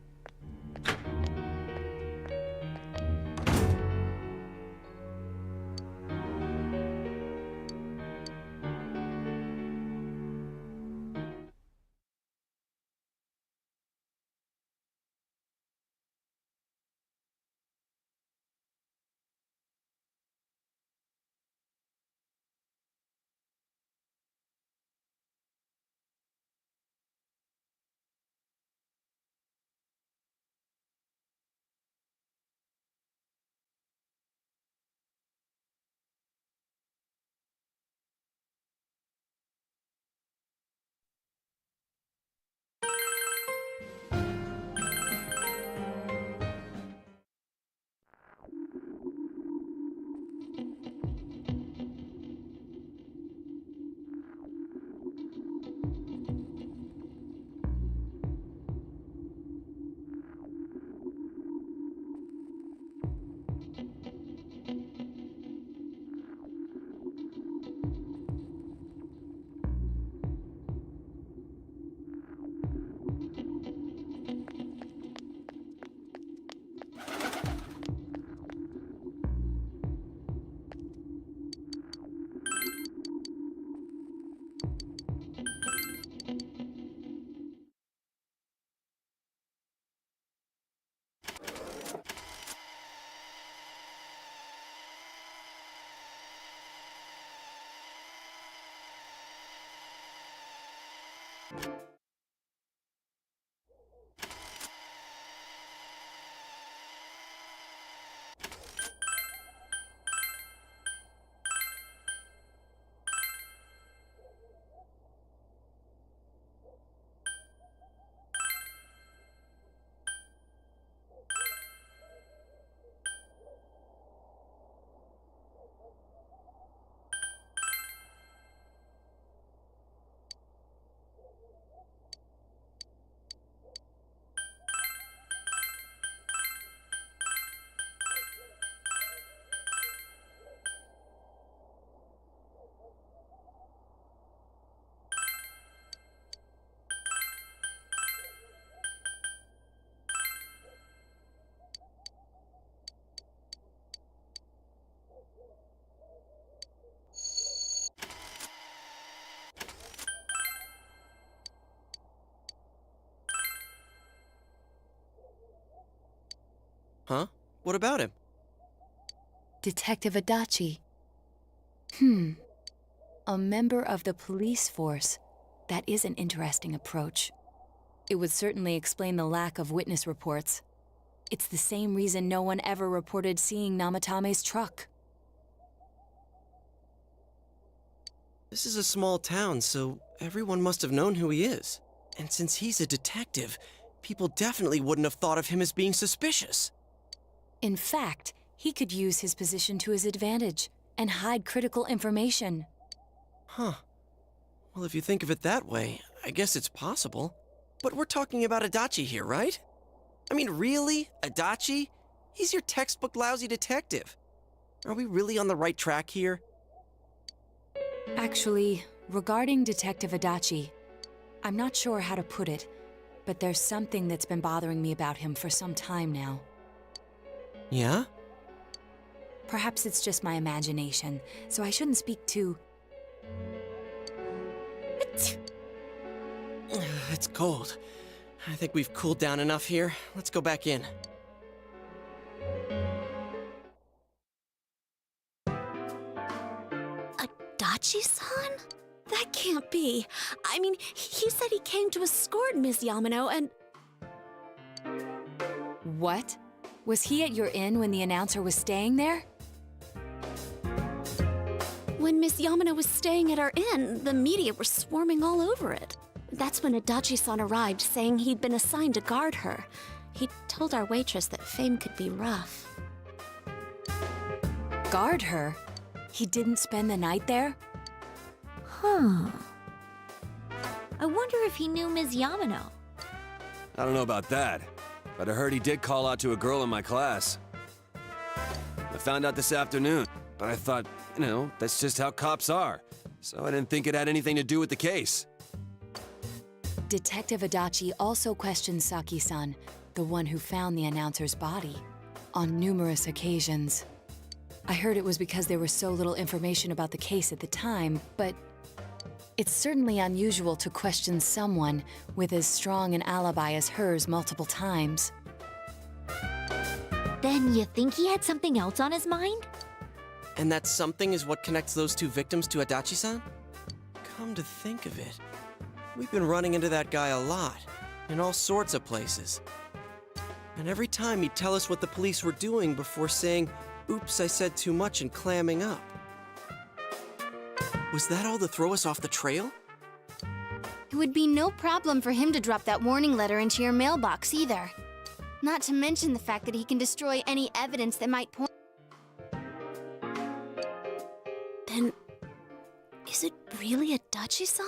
Huh? What about him? Detective Adachi. A member of the police force. That is an interesting approach. It would certainly explain the lack of witness reports. It's the same reason no one ever reported seeing Namatame's truck. This is a small town, so everyone must have known who he is. And since he's a detective, people definitely wouldn't have thought of him as being suspicious. In fact, he could use his position to his advantage and hide critical information. Huh. Well, if you think of it that way, I guess it's possible. But we're talking about Adachi here, right? I mean, really? Adachi? He's your textbook lousy detective. Are we really on the right track here? Actually, regarding Detective Adachi, I'm not sure how to put it, but there's something that's been bothering me about him for some time now. Yeah? Perhaps it's just my imagination, so I shouldn't speak too... It's cold. I think we've cooled down enough here. Let's go back in. Adachi-san? That can't be. I mean, he said he came to escort Ms. Yamano and... What? Was he at your inn when the announcer was staying there? When Miss Yamano was staying at our inn, the media were swarming all over it. That's when Adachi-san arrived, saying he'd been assigned to guard her. He told our waitress that fame could be rough. Guard her? He didn't spend the night there? Huh. I wonder if he knew Ms. Yamano. I don't know about that, but I heard he did call out to a girl in my class. I found out this afternoon, but I thought, that's just how cops are. So I didn't think it had anything to do with the case. Detective Adachi also questioned Saki-san, the one who found the announcer's body, on numerous occasions. I heard it was because there was so little information about the case at the time, but it's certainly unusual to question someone with as strong an alibi as hers multiple times. Then you think he had something else on his mind? And that something is what connects those two victims to Adachi-san? Come to think of it, we've been running into that guy a lot, in all sorts of places. And every time he'd tell us what the police were doing before saying, "Oops, I said too much," and clamming up. Was that all to throw us off the trail? It would be no problem for him to drop that warning letter into your mailbox either. Not to mention the fact that he can destroy any evidence that might point... Then, is it really Adachi-san?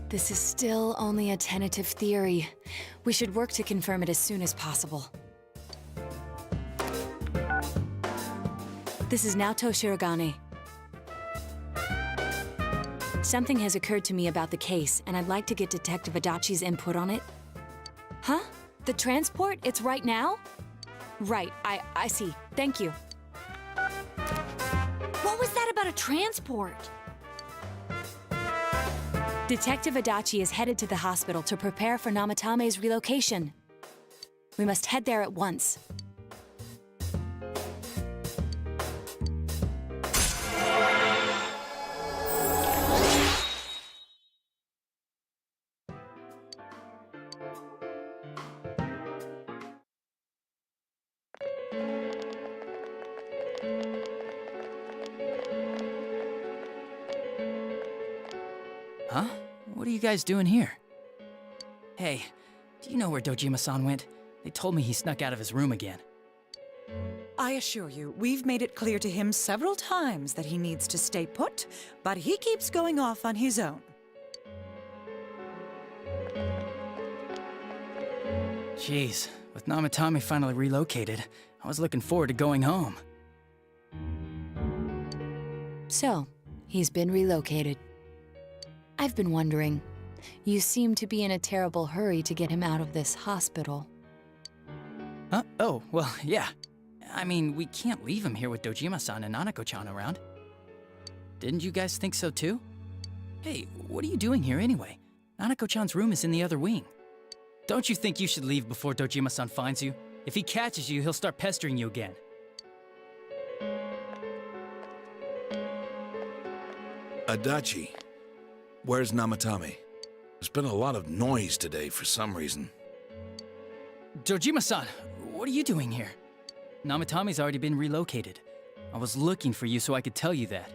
This is still only a tentative theory. We should work to confirm it as soon as possible. This is Naoto Shirogane. Something has occurred to me about the case, and I'd like to get Detective Adachi's input on it. Huh? The transport? It's right now? Right, I see. Thank you. What was that about a transport? Detective Adachi is headed to the hospital to prepare for Namatame's relocation. We must head there at once. Huh? What are you guys doing here? Hey, do you know where Dojima-san went? They told me he snuck out of his room again. I assure you, we've made it clear to him several times that he needs to stay put, but he keeps going off on his own. Jeez, with Namatame finally relocated, I was looking forward to going home. So, he's been relocated. I've been wondering, you seem to be in a terrible hurry to get him out of this hospital. Huh? Oh, well, yeah. I mean, we can't leave him here with Dojima-san and Nanako-chan around. Didn't you guys think so too? Hey, what are you doing here anyway? Nanako-chan's room is in the other wing. Don't you think you should leave before Dojima-san finds you? If he catches you, he'll start pestering you again. Adachi, where's Namatame? There's been a lot of noise today for some reason. Dojima-san, what are you doing here? Namatame's already been relocated. I was looking for you so I could tell you that.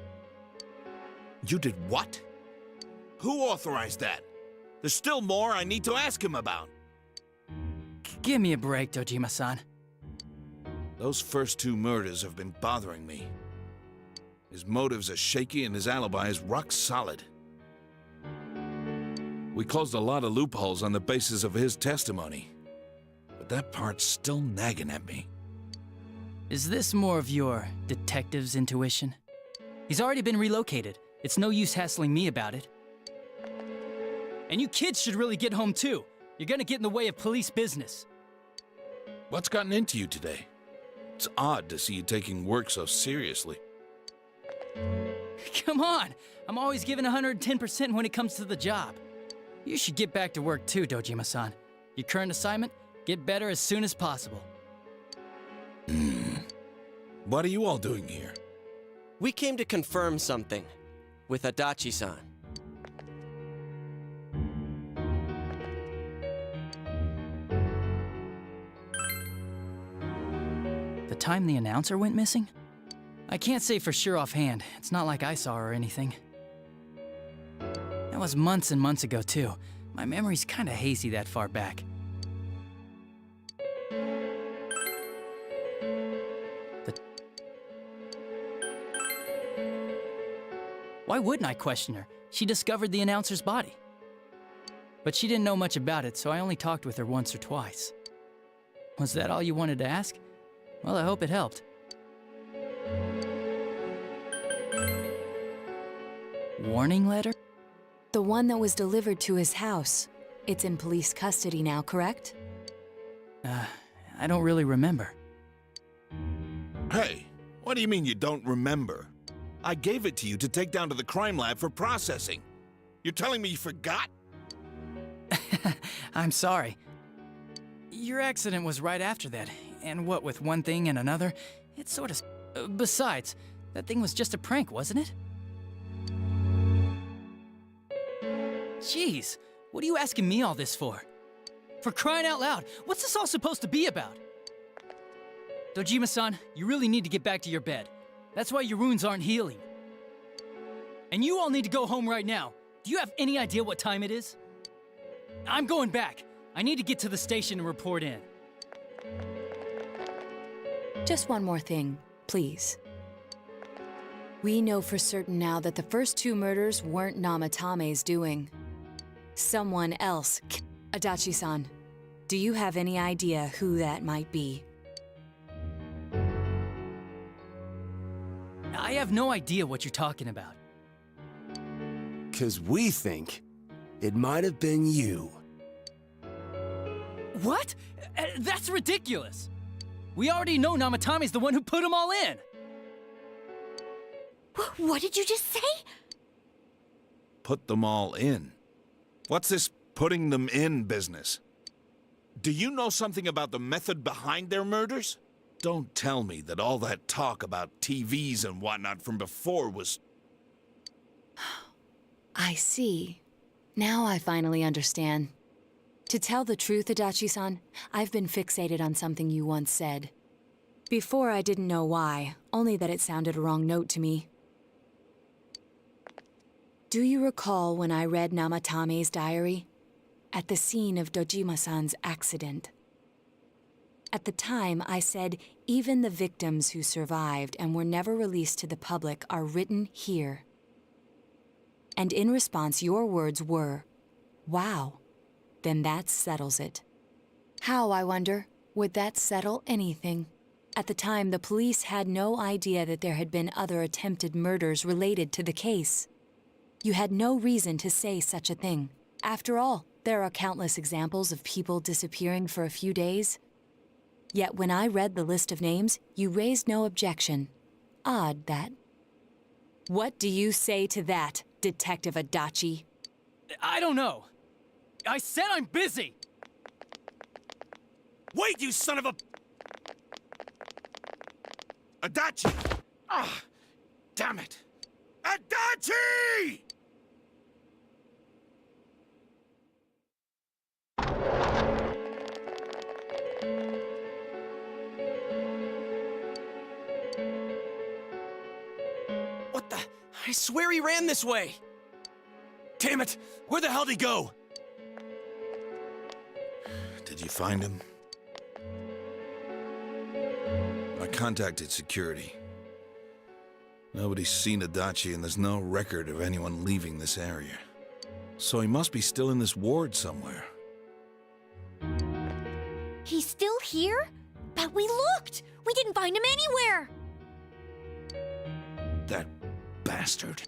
You did what? Who authorized that? There's still more I need to ask him about. Give me a break, Dojima-san. Those first 2 murders have been bothering me. His motives are shaky and his alibi is rock solid. We closed a lot of loopholes on the basis of his testimony. But that part's still nagging at me. Is this more of your detective's intuition? He's already been relocated. It's no use hassling me about it. And you kids should really get home too. You're gonna get in the way of police business. What's gotten into you today? It's odd to see you taking work so seriously. Come on! I'm always giving 110% when it comes to the job. You should get back to work too, Dojima-san. Your current assignment? Get better as soon as possible. What are you all doing here? We came to confirm something with Adachi-san. The time the announcer went missing? I can't say for sure offhand. It's not like I saw her or anything. That was months and months ago, too. My memory's kinda hazy that far back. Why wouldn't I question her? She discovered the announcer's body. But she didn't know much about it, so I only talked with her once or twice. Was that all you wanted to ask? Well, I hope it helped. Warning letter? The one that was delivered to his house. It's in police custody now, correct? I don't really remember. Hey, what do you mean you don't remember? I gave it to you to take down to the crime lab for processing. You're telling me you forgot? I'm sorry. Your accident was right after that, and what with one thing and another, it sort of... besides, that thing was just a prank, wasn't it? Jeez, what are you asking me all this for? For crying out loud, what's this all supposed to be about? Dojima-san, you really need to get back to your bed. That's why your wounds aren't healing. And you all need to go home right now. Do you have any idea what time it is? I'm going back. I need to get to the station and report in. Just one more thing, please. We know for certain now that the first 2 murders weren't Namatame's doing. Someone else. Adachi-san, do you have any idea who that might be? I have no idea what you're talking about. 'Cause we think it might have been you. What? That's ridiculous! We already know Namatame's the one who put them all in! What did you just say? Put them all in? What's this putting them in business? Do you know something about the method behind their murders? Don't tell me that all that talk about TVs and whatnot from before was... I see. Now I finally understand. To tell the truth, Adachi-san, I've been fixated on something you once said. Before I didn't know why, only that it sounded a wrong note to me. Do you recall when I read Namatame's diary? At the scene of Dojima-san's accident. At the time, I said, even the victims who survived and were never released to the public are written here. And in response, your words were, wow, then that settles it. How, I wonder, would that settle anything? At the time, the police had no idea that there had been other attempted murders related to the case. You had no reason to say such a thing. After all, there are countless examples of people disappearing for a few days. Yet when I read the list of names, you raised no objection. Odd, that. What do you say to that, Detective Adachi? I don't know. I said I'm busy! Wait, you son of a... Adachi! Ah! Damn it! Adachi! What the? I swear he ran this way! Damn it! Where the hell did he go? Did you find him? I contacted security. Nobody's seen Adachi, and there's no record of anyone leaving this area. So he must be still in this ward somewhere. He's still here? But we looked! We didn't find him anywhere! That bastard.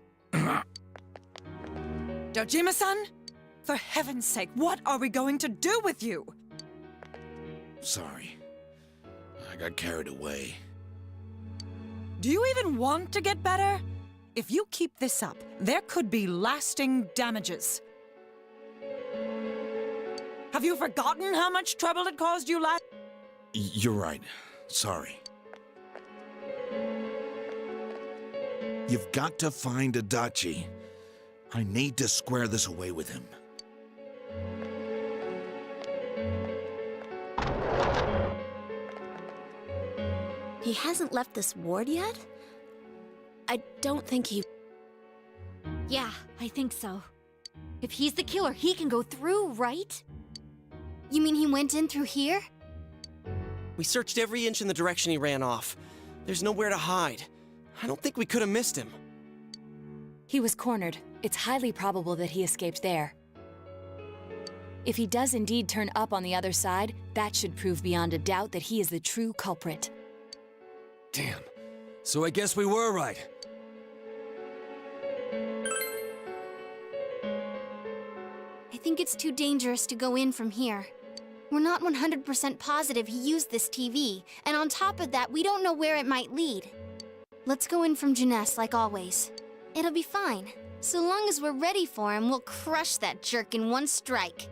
Dojima-san? For heaven's sake, what are we going to do with you? Sorry. I got carried away. Do you even want to get better? If you keep this up, there could be lasting damages. Have you forgotten how much trouble it caused you last? You're right. Sorry. You've got to find Adachi. I need to square this away with him. He hasn't left this ward yet? I don't think he... Yeah, I think so. If he's the killer, he can go through, right? You mean he went in through here? We searched every inch in the direction he ran off. There's nowhere to hide. I don't think we could have missed him. He was cornered. It's highly probable that he escaped there. If he does indeed turn up on the other side, that should prove beyond a doubt that he is the true culprit. Damn. So I guess we were right. I think it's too dangerous to go in from here. We're not 100% positive he used this TV, and on top of that, we don't know where it might lead. Let's go in from Jeunesse like always. It'll be fine. So long as we're ready for him, we'll crush that jerk in one strike.